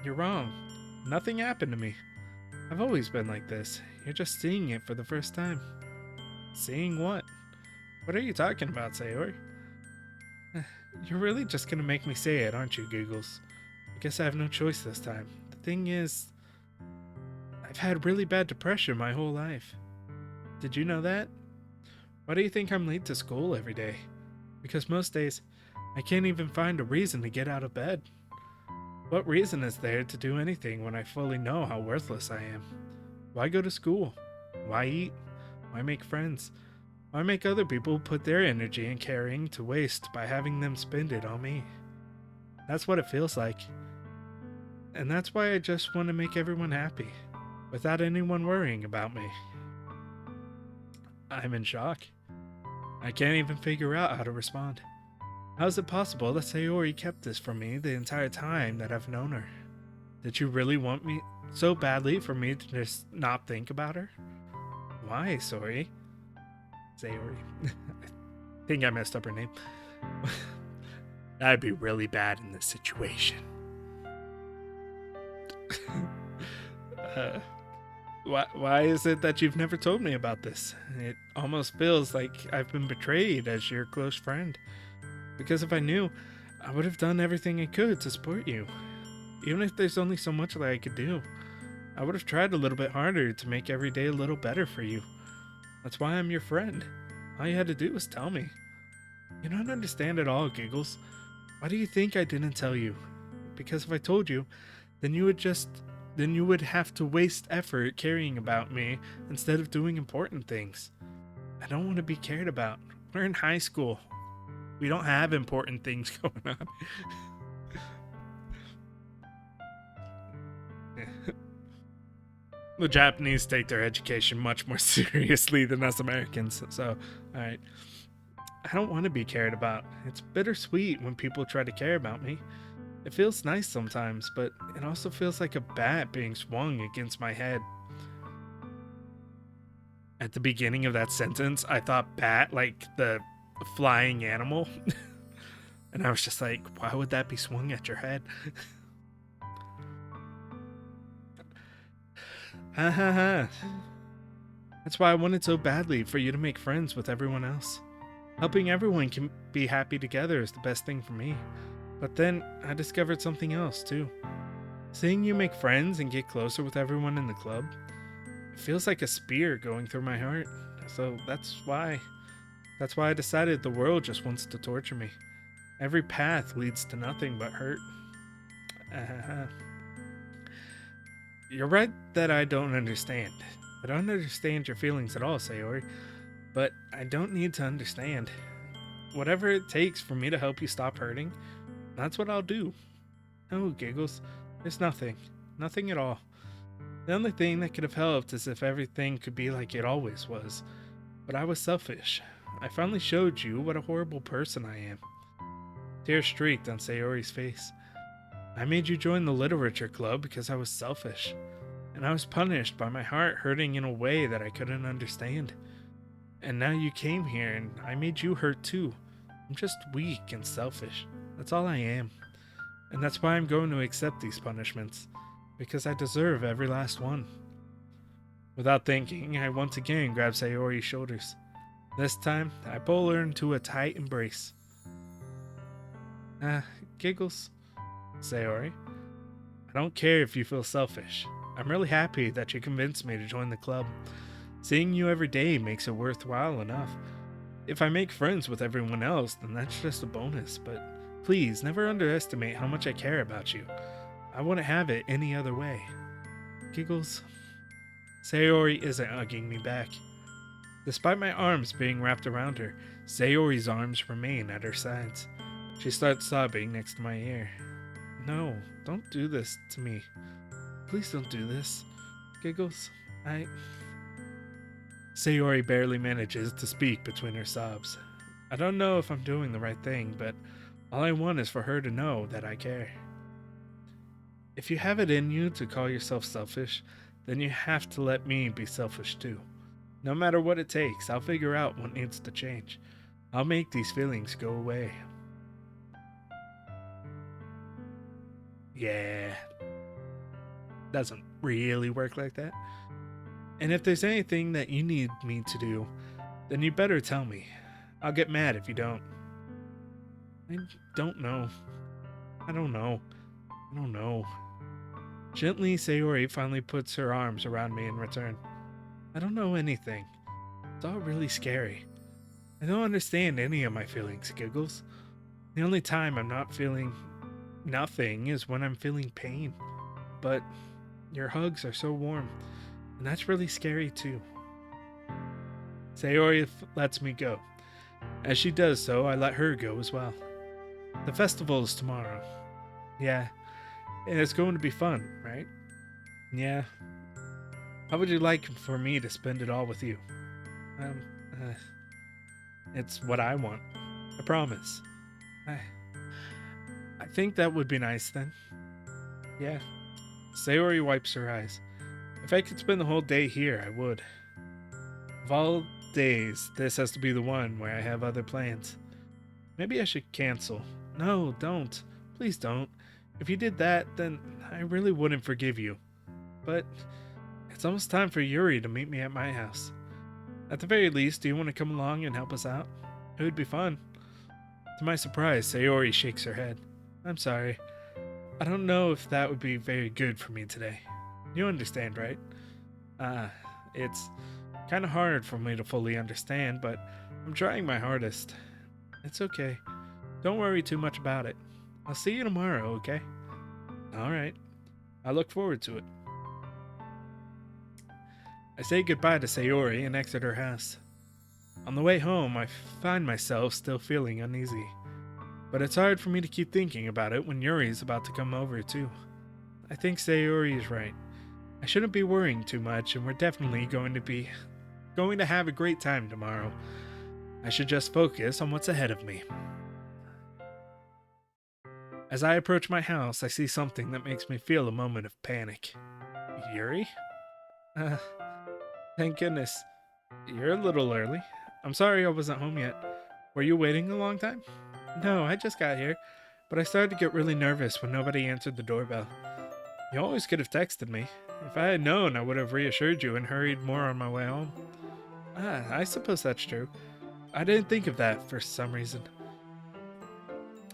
S1: you're wrong. Nothing happened to me. I've always been like this. You're just seeing it for the first time. Seeing what? What are you talking about, Sayori? You're really just gonna make me say it, aren't you, Giggles? I guess I have no choice this time. The thing is, I've had really bad depression my whole life. Did you know that? Why do you think I'm late to school every day? Because most days, I can't even find a reason to get out of bed. What reason is there to do anything when I fully know how worthless I am? Why go to school? Why eat? Why make friends? Why make other people put their energy and caring to waste by having them spend it on me? That's what it feels like. And that's why I just want to make everyone happy, without anyone worrying about me. I'm in shock. I can't even figure out how to respond. How is it possible that Sayori kept this from me the entire time that I've known her? Did you really want me so badly for me to just not think about her? Why, Sayori? I think I messed up her name. I'd be really bad in this situation. Why is it that you've never told me about this? It almost feels like I've been betrayed as your close friend. Because if I knew, I would have done everything I could to support you. Even if there's only so much that I could do. I would have tried a little bit harder to make every day a little better for you. That's why I'm your friend. All you had to do was tell me. You don't understand at all, Giggles. Why do you think I didn't tell you? Because if I told you, then you would have to waste effort caring about me instead of doing important things. I don't want to be cared about. We're in high school. We don't have important things going on. The Japanese take their education much more seriously than us Americans, so, alright. I don't want to be cared about. It's bittersweet when people try to care about me. It feels nice sometimes, but it also feels like a bat being swung against my head. At the beginning of that sentence, I thought bat, like the flying animal. And I was just like, why would that be swung at your head? Ha ha ha. That's why I wanted so badly for you to make friends with everyone else. Helping everyone can be happy together is the best thing for me. But then I discovered something else too. Seeing you make friends and get closer with everyone in the club, it feels like a spear going through my heart. So that's why I decided the world just wants to torture me. Every path leads to nothing but hurt. You're right that I don't understand. I don't understand your feelings at all, Sayori, but I don't need to understand. Whatever it takes for me to help you stop hurting, that's what I'll do. No, Giggles, there's nothing. Nothing at all. The only thing that could have helped is if everything could be like it always was. But I was selfish. I finally showed you what a horrible person I am. Tears streaked on Sayori's face. I made you join the literature club because I was selfish. And I was punished by my heart hurting in a way that I couldn't understand. And now you came here and I made you hurt too. I'm just weak and selfish. That's all I am. And that's why I'm going to accept these punishments. Because I deserve every last one. Without thinking, I once again grabbed Sayori's shoulders. This time, I pull her into a tight embrace. Giggles, Sayori. I don't care if you feel selfish. I'm really happy that you convinced me to join the club. Seeing you every day makes it worthwhile enough. If I make friends with everyone else, then that's just a bonus, but please never underestimate how much I care about you. I wouldn't have it any other way. Giggles. Sayori isn't hugging me back. Despite my arms being wrapped around her, Sayori's arms remain at her sides. She starts sobbing next to my ear. No, don't do this to me. Please don't do this. Giggles, Sayori barely manages to speak between her sobs. I don't know if I'm doing the right thing, but all I want is for her to know that I care. If you have it in you to call yourself selfish, then you have to let me be selfish too. No matter what it takes, I'll figure out what needs to change. I'll make these feelings go away. Yeah. Doesn't really work like that. And if there's anything that you need me to do, then you better tell me. I'll get mad if you don't. I don't know. I don't know. Gently, Sayori finally puts her arms around me in return. I don't know anything. It's all really scary. I don't understand any of my feelings, Giggles. The only time I'm not feeling nothing is when I'm feeling pain. But your hugs are so warm, and that's really scary too. Sayori lets me go. As she does so, I let her go as well. The festival is tomorrow. Yeah, and it's going to be fun, right? Yeah. How would you like for me to spend it all with you? It's what I want. I promise. I think that would be nice then. Yeah. Sayori wipes her eyes. If I could spend the whole day here, I would. Of all days, this has to be the one where I have other plans. Maybe I should cancel. No, don't. Please don't. If you did that, then I really wouldn't forgive you. But it's almost time for Yuri to meet me at my house. At the very least, do you want to come along and help us out? It would be fun. To my surprise, Sayori shakes her head. I'm sorry. I don't know if that would be very good for me today. You understand, right? It's kind of hard for me to fully understand, but I'm trying my hardest. It's okay. Don't worry too much about it. I'll see you tomorrow, okay? Alright. I look forward to it. I say goodbye to Sayori and exit her house. On the way home, I find myself still feeling uneasy. But it's hard for me to keep thinking about it when Yuri's about to come over too. I think Sayori is right. I shouldn't be worrying too much, and we're definitely going to have a great time tomorrow. I should just focus on what's ahead of me. As I approach my house, I see something that makes me feel a moment of panic. Yuri? Thank goodness. You're a little early. I'm sorry I wasn't home yet. Were you waiting a long time? No, I just got here, but I started to get really nervous when nobody answered the doorbell. You always could have texted me. If I had known, I would have reassured you and hurried more on my way home. Ah, I suppose that's true. I didn't think of that for some reason.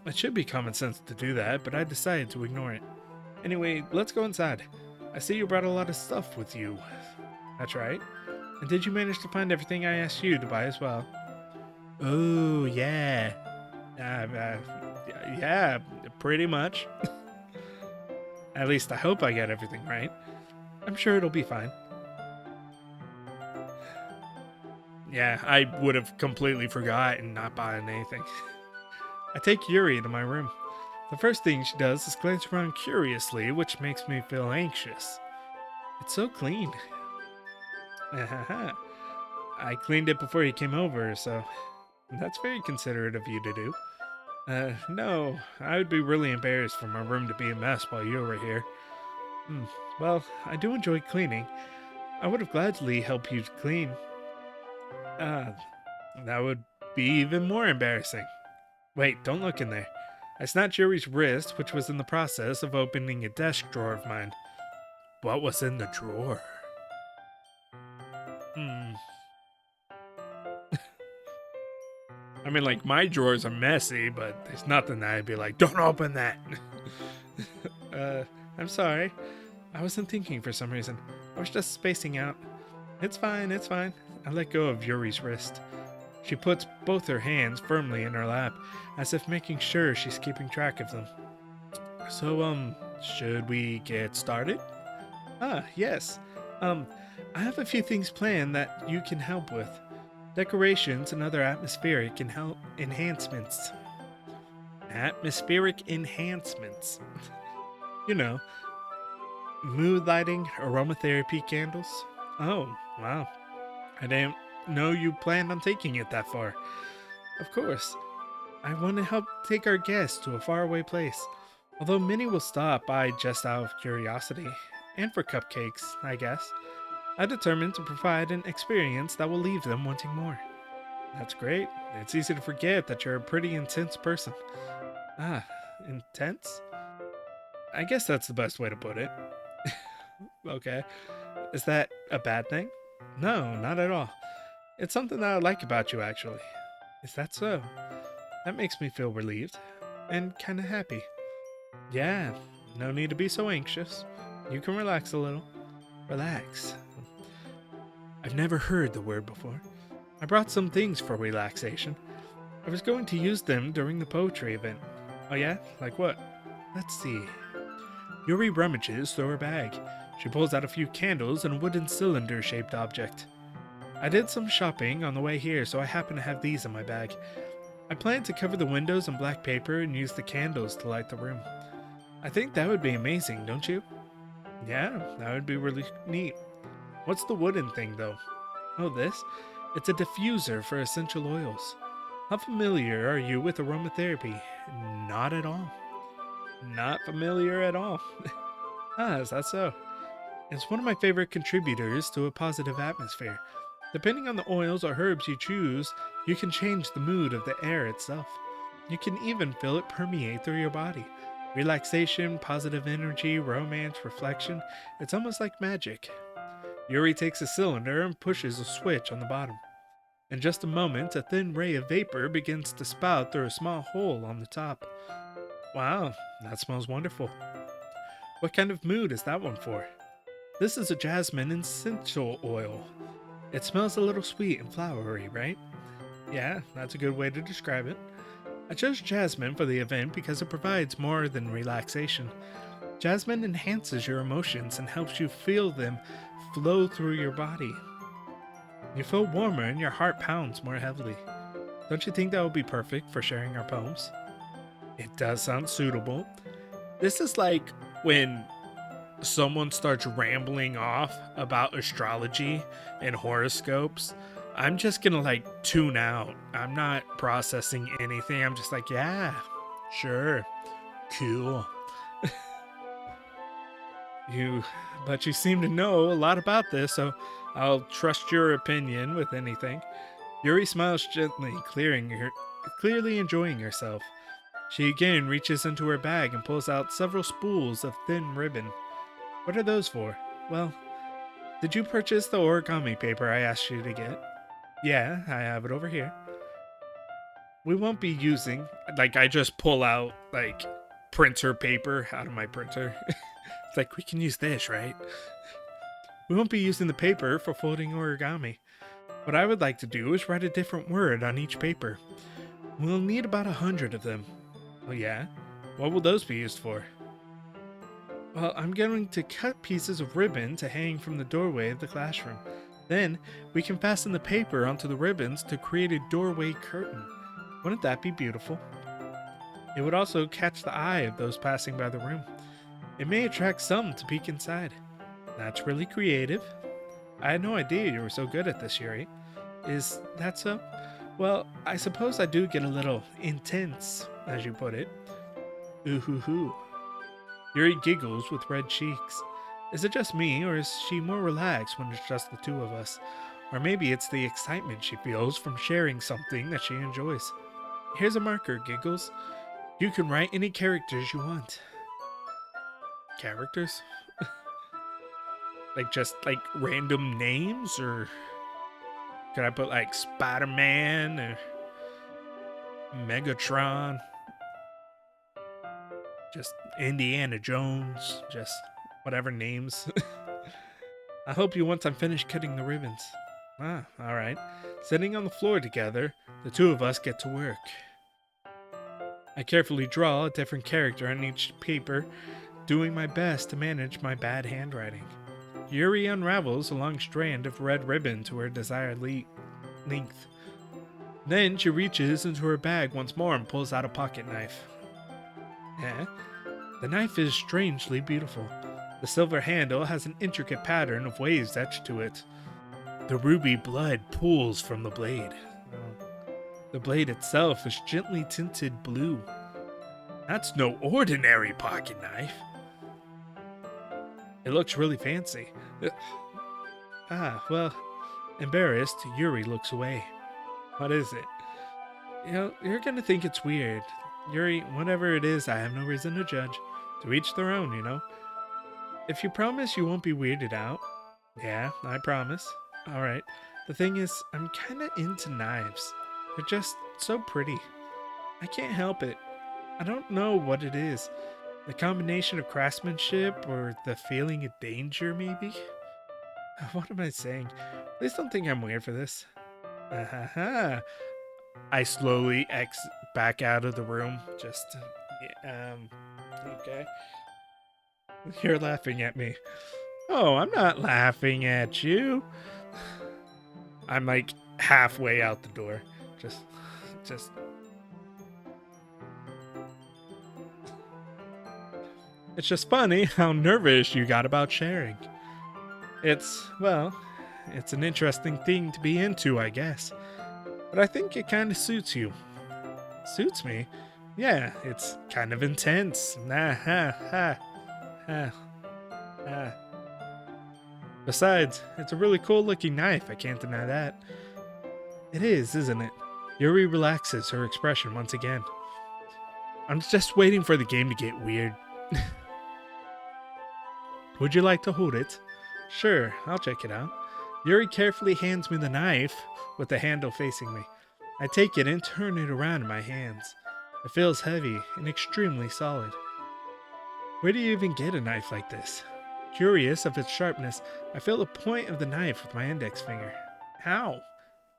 S1: It should be common sense to do that, but I decided to ignore it. Anyway, let's go inside. I see you brought a lot of stuff with you. That's right. And did you manage to find everything I asked you to buy as well? Oh, yeah. Yeah, pretty much. At least I hope I get everything right. I'm sure it'll be fine. Yeah, I would have completely forgotten not buying anything. I take Yuri into my room. The first thing she does is glance around curiously, which makes me feel anxious. It's so clean. I cleaned it before you came over, so that's very considerate of you to do. No, I would be really embarrassed for my room to be a mess while you were here. Well, I do enjoy cleaning. I would have gladly helped you clean. That would be even more embarrassing. Wait, don't look in there. I snatched Yuri's wrist, which was in the process of opening a desk drawer of mine. What was in the drawer? I mean, like, my drawers are messy, but there's nothing that I'd be like, don't open that. I'm sorry. I wasn't thinking for some reason. I was just spacing out. It's fine, it's fine. I let go of Yuri's wrist. She puts both her hands firmly in her lap, as if making sure she's keeping track of them. So, should we get started? Ah, yes. I have a few things planned that you can help with. Decorations and other atmospheric enhancements. Atmospheric enhancements. You know, mood lighting, aromatherapy candles. Oh, wow. I didn't know you planned on taking it that far. Of course. I want to help take our guests to a faraway place. Although many will stop by just out of curiosity. And for cupcakes, I guess. I determined to provide an experience that will leave them wanting more. That's great. It's easy to forget that you're a pretty intense person. Ah, intense? I guess that's the best way to put it. Okay. Is that a bad thing? No, not at all. It's something that I like about you, actually. Is that so? That makes me feel relieved. And kinda happy. Yeah, no need to be so anxious. You can relax a little. Relax. I've never heard the word before. I brought some things for relaxation. I was going to use them during the poetry event. Oh yeah? Like what? Let's see. Yuri rummages through her bag. She pulls out a few candles and a wooden cylinder-shaped object. I did some shopping on the way here, so I happen to have these in my bag. I plan to cover the windows in black paper and use the candles to light the room. I think that would be amazing, don't you? Yeah, that would be really neat. What's the wooden thing, though? Oh, this? It's a diffuser for essential oils. How familiar are you with aromatherapy? Not at all. Not familiar at all. Ah, is that so? It's one of my favorite contributors to a positive atmosphere. Depending on the oils or herbs you choose, you can change the mood of the air itself. You can even feel it permeate through your body. Relaxation, positive energy, romance, reflection. It's almost like magic. Yuri takes a cylinder and pushes a switch on the bottom. In just a moment, a thin ray of vapor begins to spout through a small hole on the top. Wow, that smells wonderful. What kind of mood is that one for? This is a jasmine essential oil. It smells a little sweet and flowery, right? Yeah, that's a good way to describe it. I chose jasmine for the event because it provides more than relaxation. Jasmine enhances your emotions and helps you feel them flow through your body. You feel warmer and your heart pounds more heavily. Don't you think that would be perfect for sharing our poems? It does sound suitable. This is like when someone starts rambling off about astrology and horoscopes. I'm just gonna like tune out. I'm not processing anything. I'm just like, yeah, sure, cool. You, but you seem to know a lot about this, so I'll trust your opinion with anything. Yuri smiles gently, clearly enjoying herself. She again reaches into her bag and pulls out several spools of thin ribbon. What are those for? Well, did you purchase the origami paper I asked you to get? Yeah, I have it over here. We won't be using, I just pull out, printer paper out of my printer. It's like, we can use this, right? We won't be using the paper for folding origami. What I would like to do is write a different word on each paper. We'll need about 100 of them. Oh yeah? What will those be used for? Well, I'm going to cut pieces of ribbon to hang from the doorway of the classroom. Then, we can fasten the paper onto the ribbons to create a doorway curtain. Wouldn't that be beautiful? It would also catch the eye of those passing by the room. It may attract some to peek inside. That's really creative. I had no idea you were so good at this, Yuri. Is that so? Well, I suppose I do get a little intense, as you put it. Ooh hoo hoo. Yuri giggles with red cheeks. Is it just me, or is she more relaxed when it's just the two of us? Or maybe it's the excitement she feels from sharing something that she enjoys. Here's a marker, Giggles. You can write any characters you want. Characters? just random names, or could I put Spider-Man or Megatron? Just Indiana Jones, just whatever names. I hope you once I'm finished cutting the ribbons. Ah, alright. Sitting on the floor together, the two of us get to work. I carefully draw a different character on each paper, doing my best to manage my bad handwriting. Yuri unravels a long strand of red ribbon to her desired length. Then she reaches into her bag once more and pulls out a pocket knife. The knife is strangely beautiful. The silver handle has an intricate pattern of waves etched to it. The ruby blood pools from the blade. The blade itself is gently tinted blue. That's no ordinary pocket knife. It looks really fancy. Well, embarrassed, Yuri looks away. What is it? You're gonna think it's weird. Yuri, whatever it is, I have no reason to judge. To each their own, If you promise you won't be weirded out. Yeah, I promise. Alright. The thing is, I'm kinda into knives. They're just so pretty. I can't help it. I don't know what it is. The combination of craftsmanship or the feeling of danger, maybe? What am I saying? Please don't think I'm weird for this. I slowly exit back out of the room. Okay. You're laughing at me. Oh, I'm not laughing at you. I'm halfway out the door. Just. It's just funny how nervous you got about sharing. It's an interesting thing to be into, I guess. But I think it kind of suits you. Suits me? Yeah, it's kind of intense. Besides, it's a really cool looking knife, I can't deny that. It is, isn't it? Yuri relaxes her expression once again. I'm just waiting for the game to get weird. Would you like to hold it? Sure, I'll check it out. Yuri carefully hands me the knife with the handle facing me. I take it and turn it around in my hands. It feels heavy and extremely solid. Where do you even get a knife like this? Curious of its sharpness, I feel the point of the knife with my index finger. How?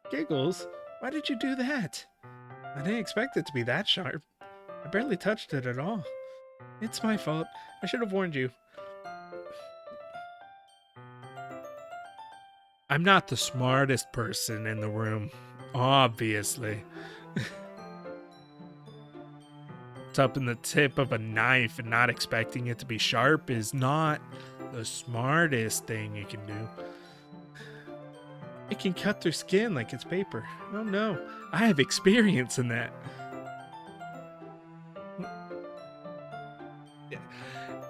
S1: Giggles, why did you do that? I didn't expect it to be that sharp. I barely touched it at all. It's my fault. I should have warned you. I'm not the smartest person in the room, obviously. Tapping the tip of a knife and not expecting it to be sharp is not the smartest thing you can do. It can cut through skin like it's paper. Oh no, I have experience in that.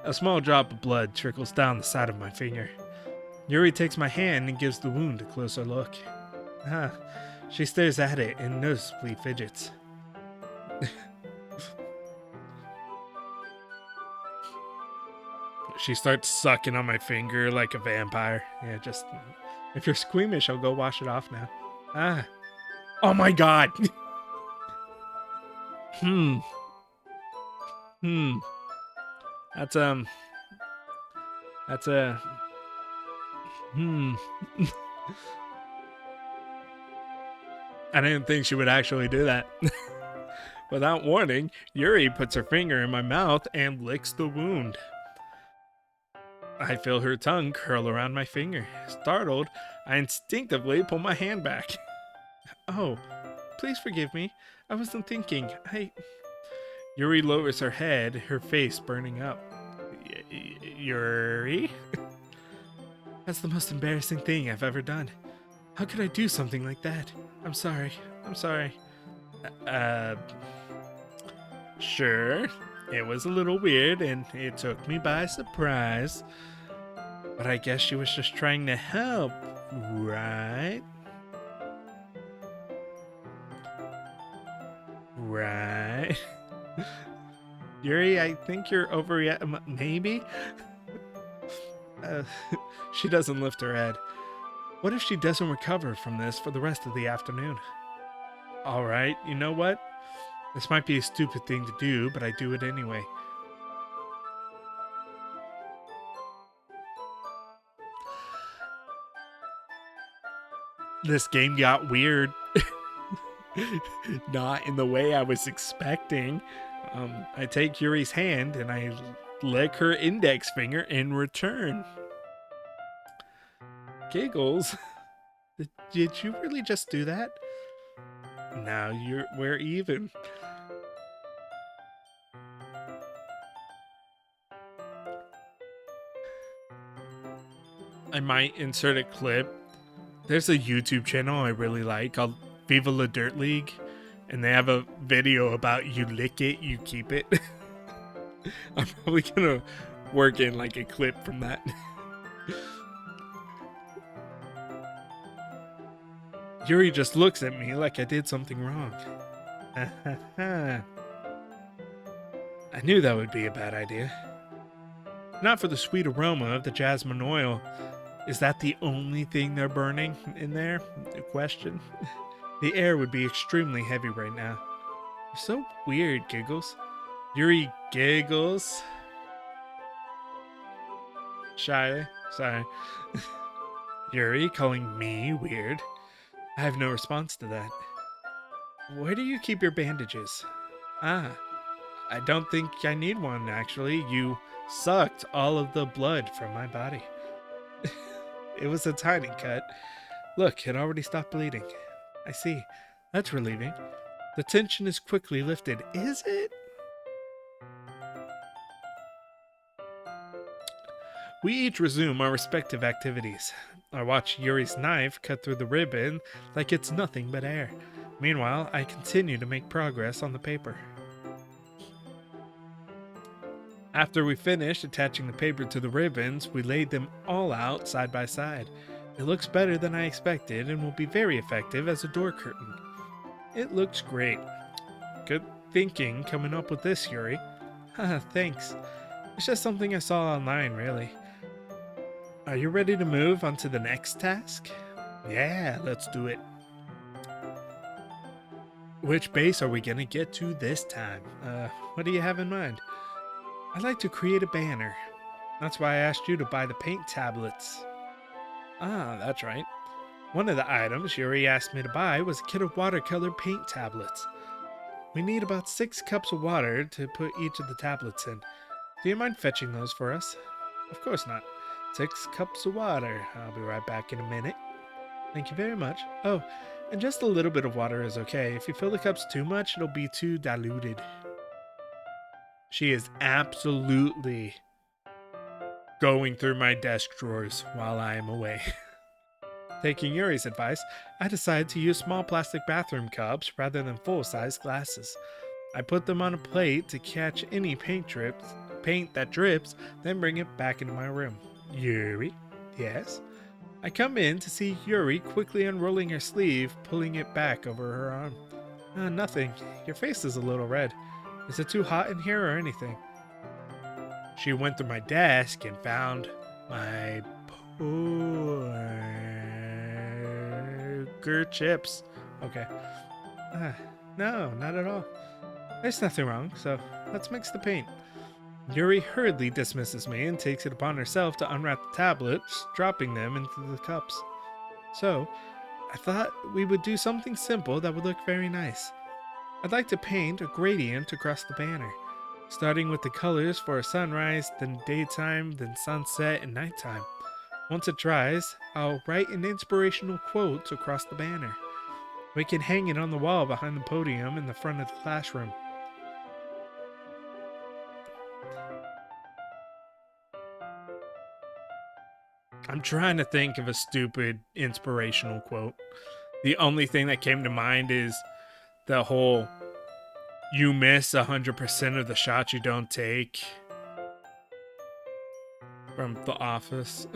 S1: A small drop of blood trickles down the side of my finger. Yuri takes my hand and gives the wound a closer look. Ah, she stares at it and noticeably fidgets. She starts sucking on my finger like a vampire. Yeah, just... If you're squeamish, I'll go wash it off now. Ah. Oh my god! That's, I didn't think she would actually do that. Without warning, Yuri puts her finger in my mouth and licks the wound. I feel her tongue curl around my finger. Startled, I instinctively pull my hand back. Oh, please forgive me. I wasn't thinking. Yuri lowers her head, her face burning up. Yuri? That's the most embarrassing thing I've ever done. How could I do something like that? I'm sorry. Sure. It was a little weird and it took me by surprise. But I guess she was just trying to help, right? Right. Yuri, I think you're overreacting. Maybe? She doesn't lift her head. What if she doesn't recover from this for the rest of the afternoon? Alright, you know what? This might be a stupid thing to do, but I do it anyway. This game got weird. Not in the way I was expecting. I take Yuri's hand and I lick her index finger in return. Giggles? Did you really just do that? Now we're even. I might insert a clip. There's a YouTube channel I really like called Viva La Dirt League, and they have a video about you lick it, you keep it. I'm probably gonna work in like a clip from that. Yuri just looks at me like I did something wrong. I knew that would be a bad idea. Not for the sweet aroma of the jasmine oil. Is that the only thing they're burning in there? Question. The air would be extremely heavy right now. You're so weird, Giggles. Yuri giggles. Shyly. Sorry. Yuri calling me weird. I have no response to that. Where do you keep your bandages? I don't think I need one, actually. You sucked all of the blood from my body. It was a tiny cut. Look, it already stopped bleeding. I see. That's relieving. The tension is quickly lifted. Is it? We each resume our respective activities. I watch Yuri's knife cut through the ribbon like it's nothing but air. Meanwhile, I continue to make progress on the paper. After we finished attaching the paper to the ribbons, we laid them all out side by side. It looks better than I expected and will be very effective as a door curtain. It looks great. Good thinking coming up with this, Yuri. Haha, thanks. It's just something I saw online, really. Are you ready to move on to the next task? Yeah, let's do it. Which base are we gonna get to this time? What do you have in mind? I'd like to create a banner. That's why I asked you to buy the paint tablets. Ah, that's right. One of the items Yuri asked me to buy was a kit of watercolor paint tablets. We need about 6 cups of water to put each of the tablets in. Do you mind fetching those for us? Of course not. 6 cups of water. I'll be right back in a minute. Thank you very much. Oh, and just a little bit of water is okay. If you fill the cups too much, it'll be too diluted. She is absolutely going through my desk drawers while I am away. Taking Yuri's advice, I decided to use small plastic bathroom cups rather than full-size glasses. I put them on a plate to catch any paint drips paint that drips, then bring it back into my room. Yuri? Yes? I come in to see Yuri quickly unrolling her sleeve, pulling it back over her arm. Nothing. Your face is a little red. Is it too hot in here or anything? She went through my desk and found my poker chips. Okay. No, not at all. There's nothing wrong, so let's mix the paint. Yuri hurriedly dismisses me and takes it upon herself to unwrap the tablets, dropping them into the cups. So, I thought we would do something simple that would look very nice. I'd like to paint a gradient across the banner, starting with the colors for a sunrise, then daytime, then sunset and nighttime. Once it dries, I'll write an inspirational quote across the banner. We can hang it on the wall behind the podium in the front of the classroom. I'm trying to think of a stupid inspirational quote. The only thing that came to mind is the whole "you miss 100% of the shots you don't take" from The Office.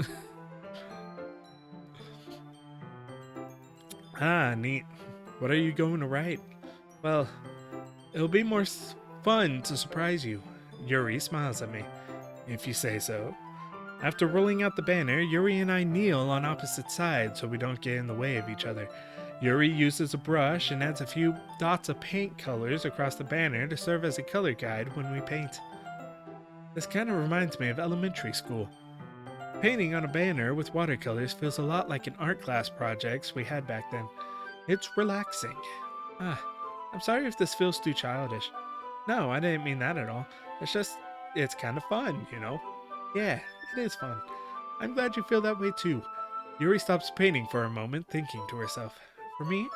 S1: Neat. What are you going to write? Well, it'll be more fun to surprise you. Yuri smiles at me. If you say so. After rolling out the banner, Yuri and I kneel on opposite sides so we don't get in the way of each other. Yuri uses a brush and adds a few dots of paint colors across the banner to serve as a color guide when we paint. This kind of reminds me of elementary school. Painting on a banner with watercolors feels a lot like an art class projects we had back then. It's relaxing. I'm sorry if this feels too childish. No, I didn't mean that at all. It's kind of fun, you know? Yeah, it is fun. I'm glad you feel that way too. Yuri stops painting for a moment, thinking to herself. For me,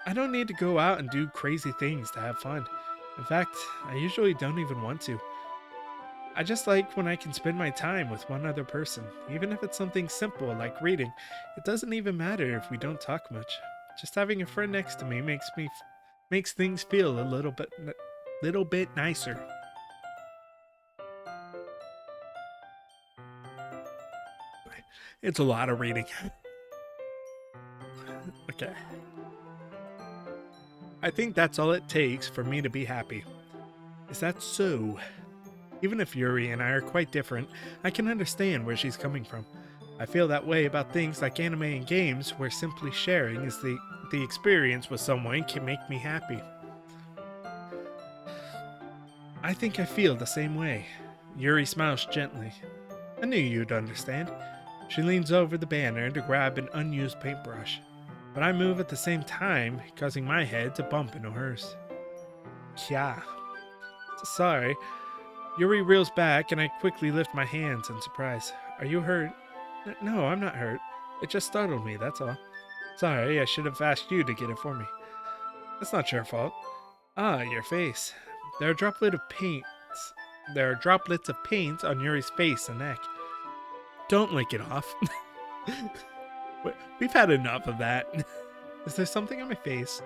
S1: I don't need to go out and do crazy things to have fun. In fact, I usually don't even want to. I just like when I can spend my time with one other person, even if it's something simple like reading. It doesn't even matter if we don't talk much. Just having a friend next to me makes things feel a little bit nicer. It's a lot of reading. Okay. I think that's all it takes for me to be happy. Is that so? Even if Yuri and I are quite different, I can understand where she's coming from. I feel that way about things like anime and games, where simply sharing is the experience with someone can make me happy. I think I feel the same way. Yuri smiles gently. I knew you'd understand. She leans over the banner to grab an unused paintbrush, but I move at the same time, causing my head to bump into hers. Kya. Sorry. Yuri reels back and I quickly lift my hands in surprise. Are you hurt? No, I'm not hurt. It just startled me, that's all. Sorry, I should have asked you to get it for me. That's not your fault. Your face. There are droplets of paint on Yuri's face and neck. Don't lick it off. We've had enough of that. Is there something on my face?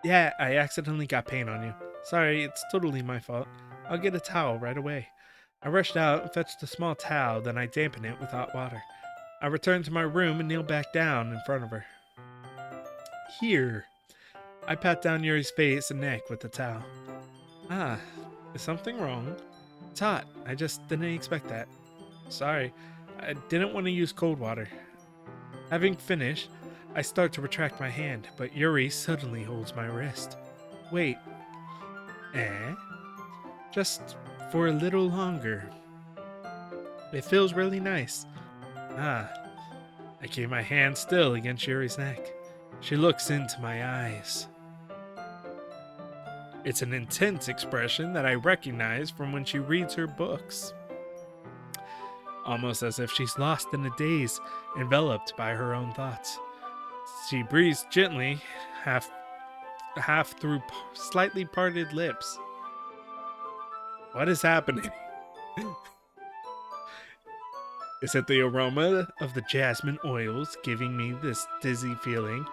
S1: Yeah, I accidentally got paint on you. Sorry, it's totally my fault. I'll get a towel right away. I rushed out and fetched a small towel, then I dampened it with hot water. I returned to my room and kneeled back down in front of her. Here. I pat down Yuri's face and neck with the towel. Is something wrong? It's hot. I just didn't expect that. Sorry. I didn't want to use cold water. Having finished, I start to retract my hand, but Yuri suddenly holds my wrist. Wait. Just for a little longer. It feels really nice. I keep my hand still against Yuri's neck. She looks into my eyes. It's an intense expression that I recognize from when she reads her books. Almost as if she's lost in a daze, enveloped by her own thoughts. She breathes gently, half through slightly parted lips. What is happening? Is it the aroma of the jasmine oils giving me this dizzy feeling?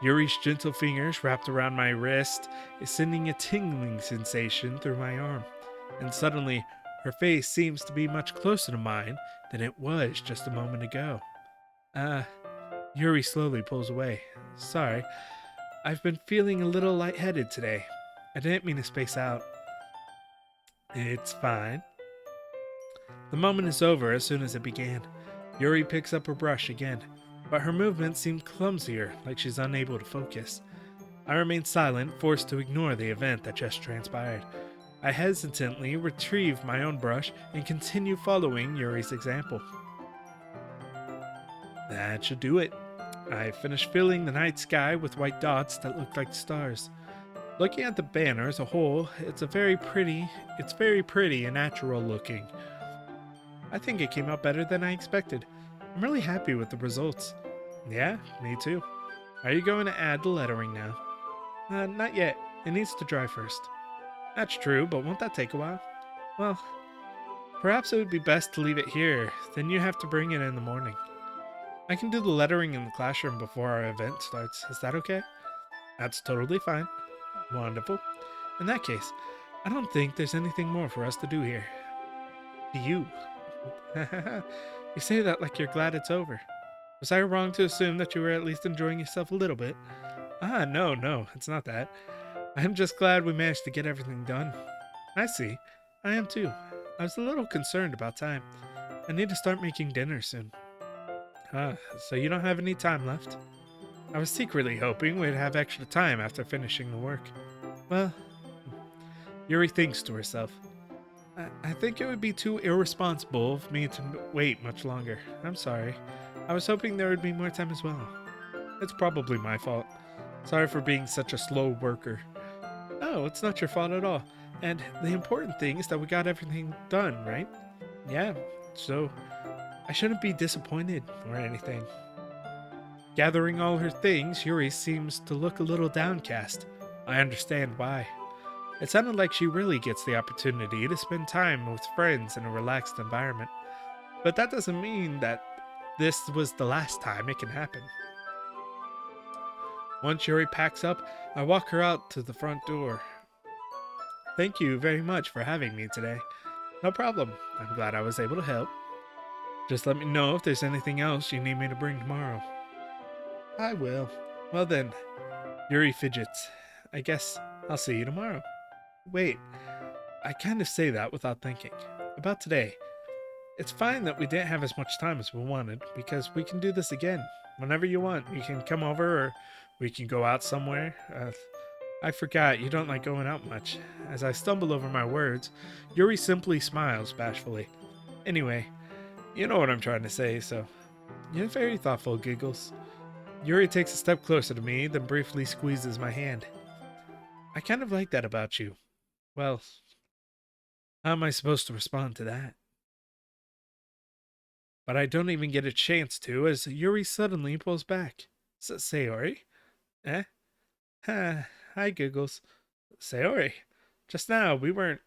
S1: Yuri's gentle fingers wrapped around my wrist is sending a tingling sensation through my arm. And suddenly, Her face seems to be much closer to mine than it was just a moment ago. Uh, Yuri slowly pulls away. Sorry, I've been feeling a little lightheaded today. I didn't mean to space out. It's fine. The moment is over as soon as it began. Yuri picks up her brush again, but her movements seem clumsier, like she's unable to focus. I remain silent, forced to ignore the event that just transpired. I hesitantly retrieve my own brush and continue following Yuri's example. That should do it. I finished filling the night sky with white dots that look like stars. Looking at the banner as a whole, it's very pretty and natural looking. I think it came out better than I expected. I'm really happy with the results. Yeah, me too. Are you going to add the lettering now? Not yet. It needs to dry first. That's true, but won't that take a while? Well, perhaps it would be best to leave it here, then you have to bring it in the morning. I can do the lettering in the classroom before our event starts. Is that okay? That's totally fine. Wonderful. In that case, I don't think there's anything more for us to do here. To you. You say that like you're glad it's over. Was I wrong to assume that you were at least enjoying yourself a little bit? No, it's not that. I'm just glad we managed to get everything done. I see. I am too. I was a little concerned about time. I need to start making dinner soon. So you don't have any time left? I was secretly hoping we'd have extra time after finishing the work. Well, Yuri thinks to herself. I think it would be too irresponsible of me to wait much longer. I'm sorry. I was hoping there would be more time as well. It's probably my fault. Sorry for being such a slow worker. No, it's not your fault at all. And the important thing is that we got everything done, right? Yeah, so I shouldn't be disappointed or anything. Gathering all her things, Yuri seems to look a little downcast. I understand why. It sounded like she really gets the opportunity to spend time with friends in a relaxed environment. But that doesn't mean that this was the last time it can happen. Once Yuri packs up, I walk her out to the front door. Thank you very much for having me today. No problem. I'm glad I was able to help. Just let me know if there's anything else you need me to bring tomorrow. I will. Well then, Yuri fidgets. I guess I'll see you tomorrow. Wait, I kind of say that without thinking. About today. It's fine that we didn't have as much time as we wanted, because we can do this again. Whenever you want, you can come over or we can go out somewhere. I forgot you don't like going out much. As I stumble over my words, Yuri simply smiles bashfully. Anyway, you know what I'm trying to say, so you're very thoughtful, Giggles. Yuri takes a step closer to me, then briefly squeezes my hand. I kind of like that about you. Well, how am I supposed to respond to that? But I don't even get a chance to, as Yuri suddenly pulls back. Sayori? Eh? Hi, Giggles. Sayori. Just now, we weren't...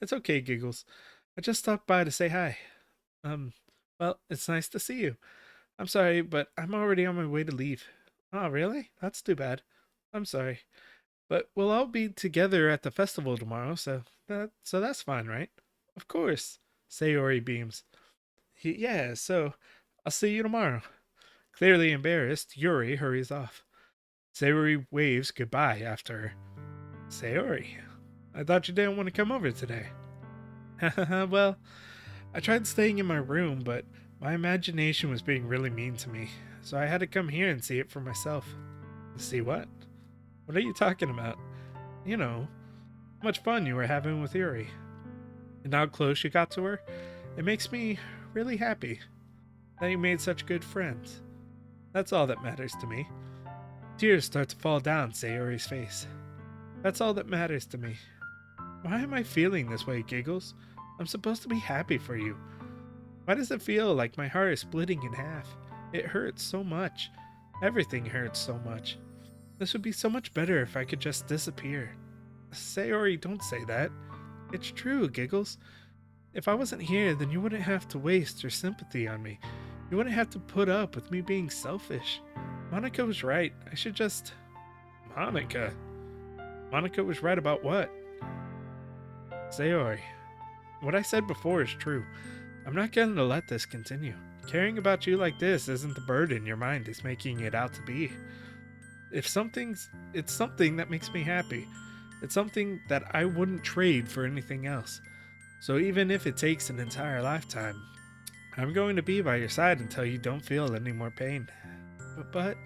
S1: It's okay, Giggles. I just stopped by to say hi. Well, it's nice to see you. I'm sorry, but I'm already on my way to leave. Oh, really? That's too bad. I'm sorry. But we'll all be together at the festival tomorrow, so that's fine, right? Of course. Sayori beams. Yeah, so I'll see you tomorrow. Clearly embarrassed, Yuri hurries off. Sayori waves goodbye after her. Sayori, I thought you didn't want to come over today. Well, I tried staying in my room, but my imagination was being really mean to me, so I had to come here and see it for myself. See what? What are you talking about? You know, how much fun you were having with Yuri. And how close you got to her. It makes me really happy that you made such good friends. That's all that matters to me. Tears start to fall down Sayori's face. That's all that matters to me. Why am I feeling this way, Giggles? I'm supposed to be happy for you. Why does it feel like my heart is splitting in half? It hurts so much. Everything hurts so much. This would be so much better if I could just disappear. Sayori, don't say that. It's true, Giggles. If I wasn't here, then you wouldn't have to waste your sympathy on me. You wouldn't have to put up with me being selfish. Monica was right. I should just... Monica? Monica was right about what? Sayori, What I said before is true. I'm not going to let this continue. Caring about you like this isn't the burden your mind is making it out to be. It's something that makes me happy. It's something that I wouldn't trade for anything else. So even if it takes an entire lifetime, I'm going to be by your side until you don't feel any more pain. But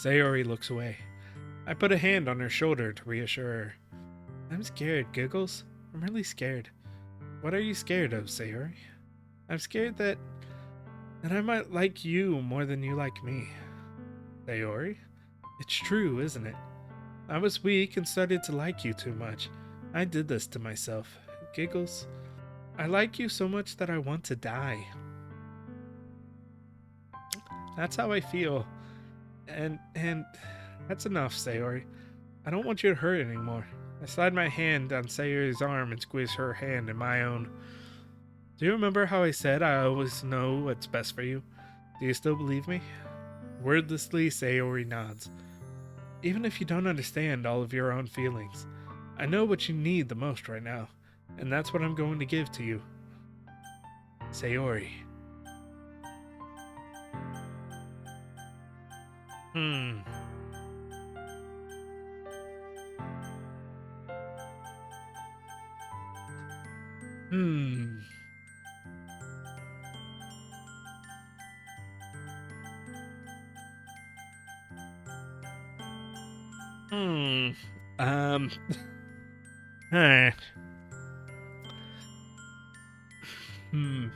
S1: Sayori looks away. I put a hand on her shoulder to reassure her. I'm scared, Giggles. I'm really scared. What are you scared of, Sayori? I'm scared that I might like you more than you like me. Sayori? It's true, isn't it? I was weak and started to like you too much. I did this to myself. Giggles. I like you so much that I want to die. That's how I feel. And that's enough, Sayori. I don't want you to hurt anymore. I slide my hand on Sayori's arm and squeeze her hand in my own. Do you remember how I said I always know what's best for you? Do you still believe me? Wordlessly, Sayori nods. Even if you don't understand all of your own feelings, I know what you need the most right now, and that's what I'm going to give to you. Sayori. Hmm. Um. Alright. Hmm.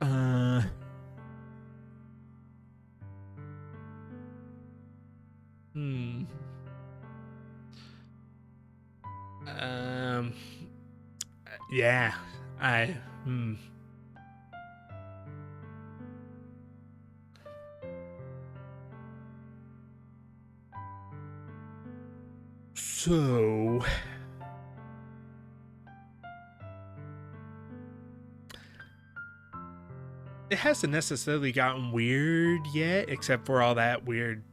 S1: Uh. Hmm. Um. Yeah. I. Hmm. So. It hasn't necessarily gotten weird yet, except for all that weird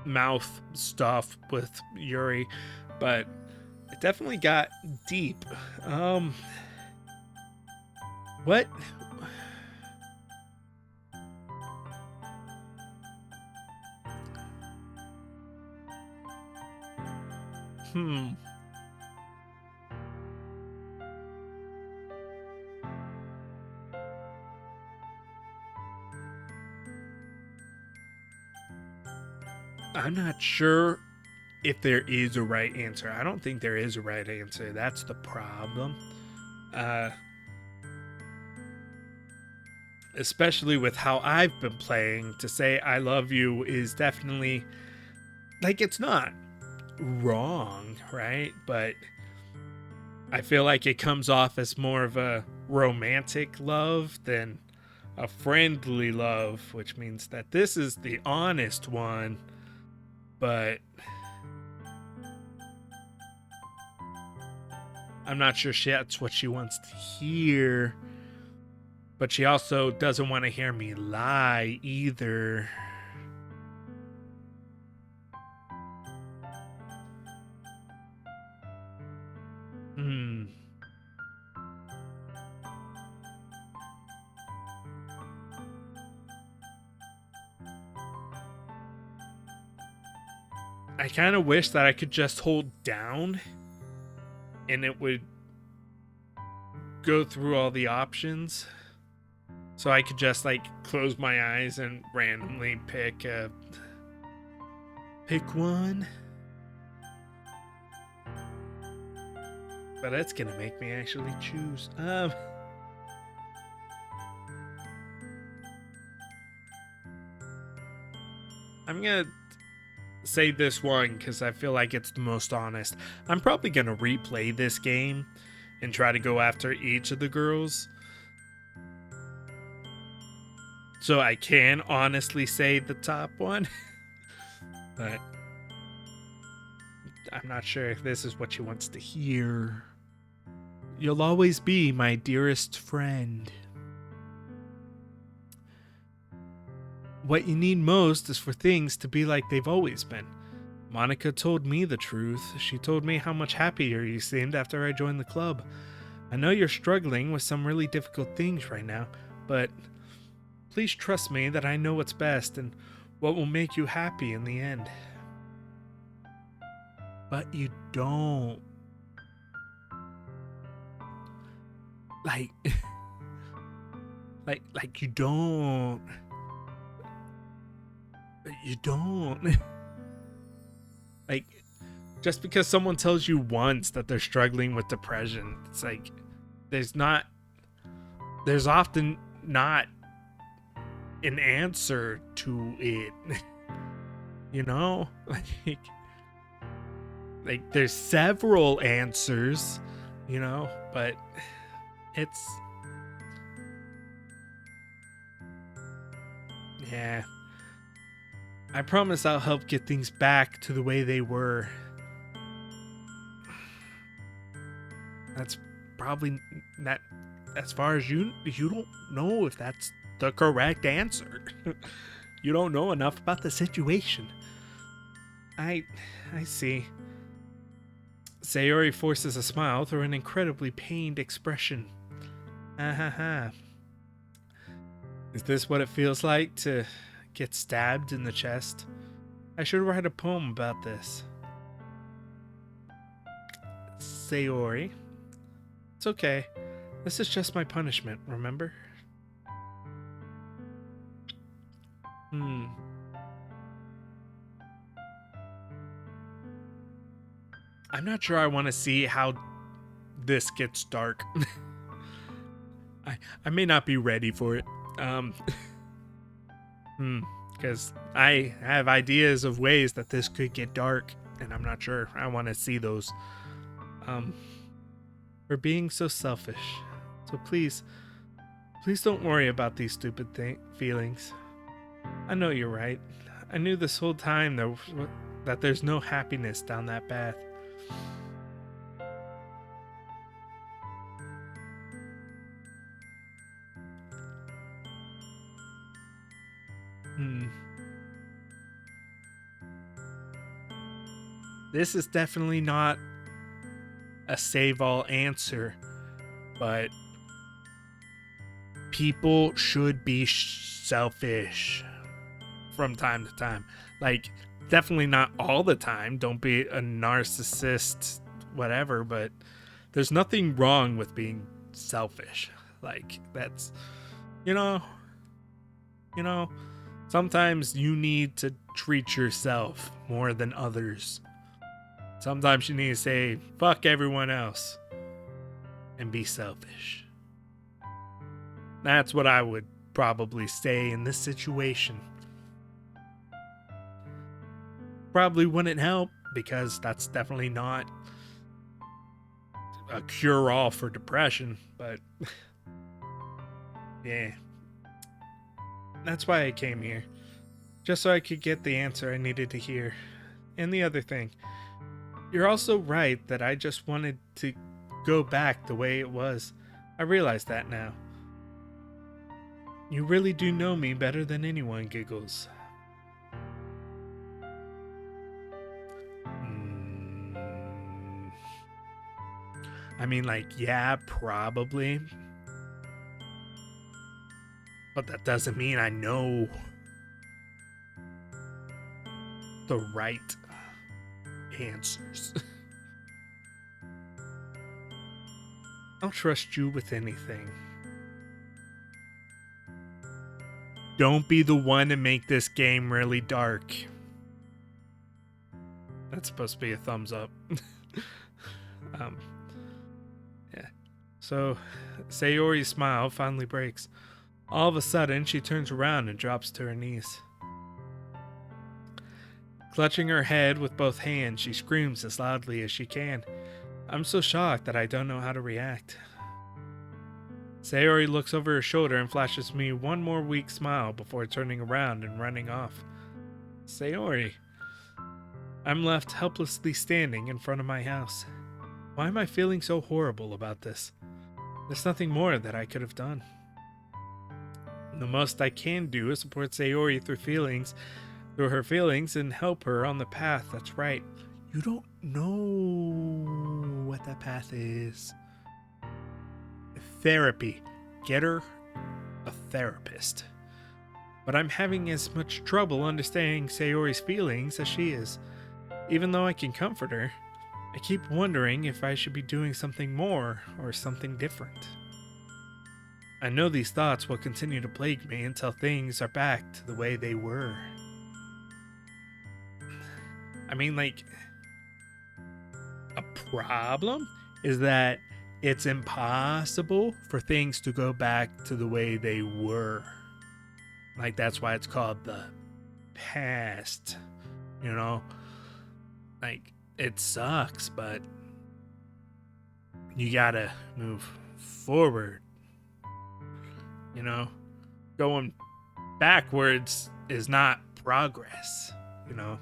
S1: mouth stuff with Yuri, but it definitely got deep. What? Hmm. I'm not sure if there is a right answer. I don't think there is a right answer. That's the problem. Uh, Especially with how I've been playing, to say I love you is definitely like it's not wrong, right? But I feel like it comes off as more of a romantic love than a friendly love, which means that this is the honest one, but I'm not sure that's what she wants to hear. But she also doesn't want to hear me lie either. Hmm. I kind of wish that I could just hold down and it would go through all the options. So I could just like close my eyes and randomly pick one. But that's gonna make me actually choose. I'm gonna say this one because I feel like it's the most honest. I'm probably gonna replay this game and try to go after each of the girls, so I can honestly say the top one. But I'm not sure if this is what she wants to hear. You'll always be my dearest friend. What you need most is for things to be like they've always been. Monica told me the truth. She told me how much happier you seemed after I joined the club. I know you're struggling with some really difficult things right now, but please trust me that I know what's best and what will make you happy in the end. But you don't. Like, like you don't. You don't. Like, just because someone tells you once that they're struggling with depression, it's like, there's often not an answer to it. You know? Like there's several answers, you know, but it's, yeah. I promise I'll help get things back to the way they were. That's probably not, as far as you don't know if that's the correct answer. You don't know enough about the situation. I see. Sayori forces a smile through an incredibly pained expression. Ha. Is this what it feels like to get stabbed in the chest? I should write a poem about this. Sayori. It's okay. This is just my punishment, remember? I'm not sure I want to see how this gets dark. I may not be ready for it. Because I have ideas of ways that this could get dark, and I'm not sure I want to see those. For being so selfish. So please don't worry about these stupid feelings. I know you're right. I knew this whole time that there's no happiness down that path. This is definitely not a save-all answer, but people should be selfish from time to time. Like, definitely not all the time. Don't be a narcissist, whatever, but there's nothing wrong with being selfish. Like, that's, you know, sometimes you need to treat yourself more than others. Sometimes you need to say, fuck everyone else and be selfish. That's what I would probably say in this situation. Probably wouldn't help because that's definitely not a cure-all for depression, but yeah. That's why I came here. Just so I could get the answer I needed to hear. And the other thing, you're also right that I just wanted to go back the way it was. I realize that now. You really do know me better than anyone, Giggles. I mean, like, yeah, probably. But that doesn't mean I know the right answers. I'll trust you with anything. Don't be the one to make this game really dark. That's supposed to be a thumbs up. Yeah. So, Sayori's smile finally breaks. All of a sudden, she turns around and drops to her knees. Clutching her head with both hands, she screams as loudly as she can. I'm so shocked that I don't know how to react. Sayori looks over her shoulder and flashes me one more weak smile before turning around and running off. Sayori. I'm left helplessly standing in front of my house. Why am I feeling so horrible about this? There's nothing more that I could have done. The most I can do is support Sayori through her feelings, and help her on the path that's right. You don't know what that path is. Therapy. Get her a therapist. But I'm having as much trouble understanding Sayori's feelings as she is. Even though I can comfort her, I keep wondering if I should be doing something more or something different. I know these thoughts will continue to plague me until things are back to the way they were. I mean, like, a problem is that it's impossible for things to go back to the way they were. Like, that's why it's called the past. You know? Like, it sucks, but you gotta move forward. You know? Going backwards is not progress, you know?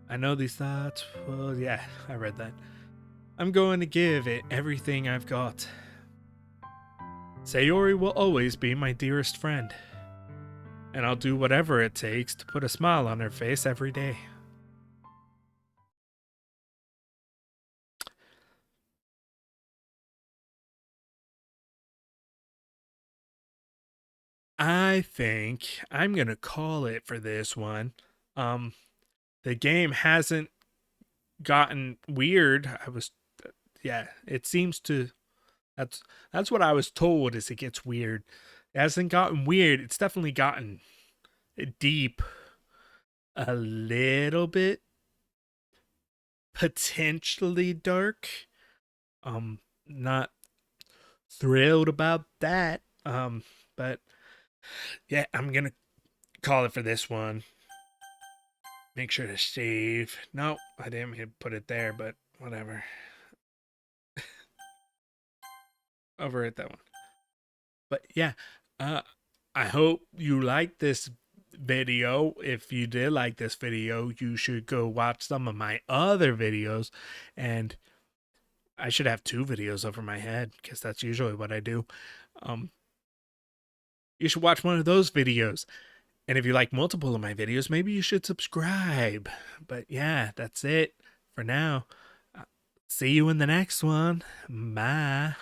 S1: I know these thoughts. Well, yeah, I read that. I'm going to give it everything I've got. Sayori will always be my dearest friend, and I'll do whatever it takes to put a smile on her face every day. I think I'm going to call it for this one. Um, the game hasn't gotten weird. Yeah, it seems to. That's what I was told. Is it gets weird. It hasn't gotten weird. It's definitely gotten deep, a little bit, potentially dark. Not thrilled about that. But yeah, I'm gonna call it for this one. Make sure to save. No, I didn't mean to put it there, but whatever. Overwrite that one. But yeah, I hope you liked this video. If you did like this video, you should go watch some of my other videos. And I should have 2 videos over my head because that's usually what I do. You should watch one of those videos. And if you like multiple of my videos, maybe you should subscribe. But yeah, that's it for now. See you in the next one. Bye.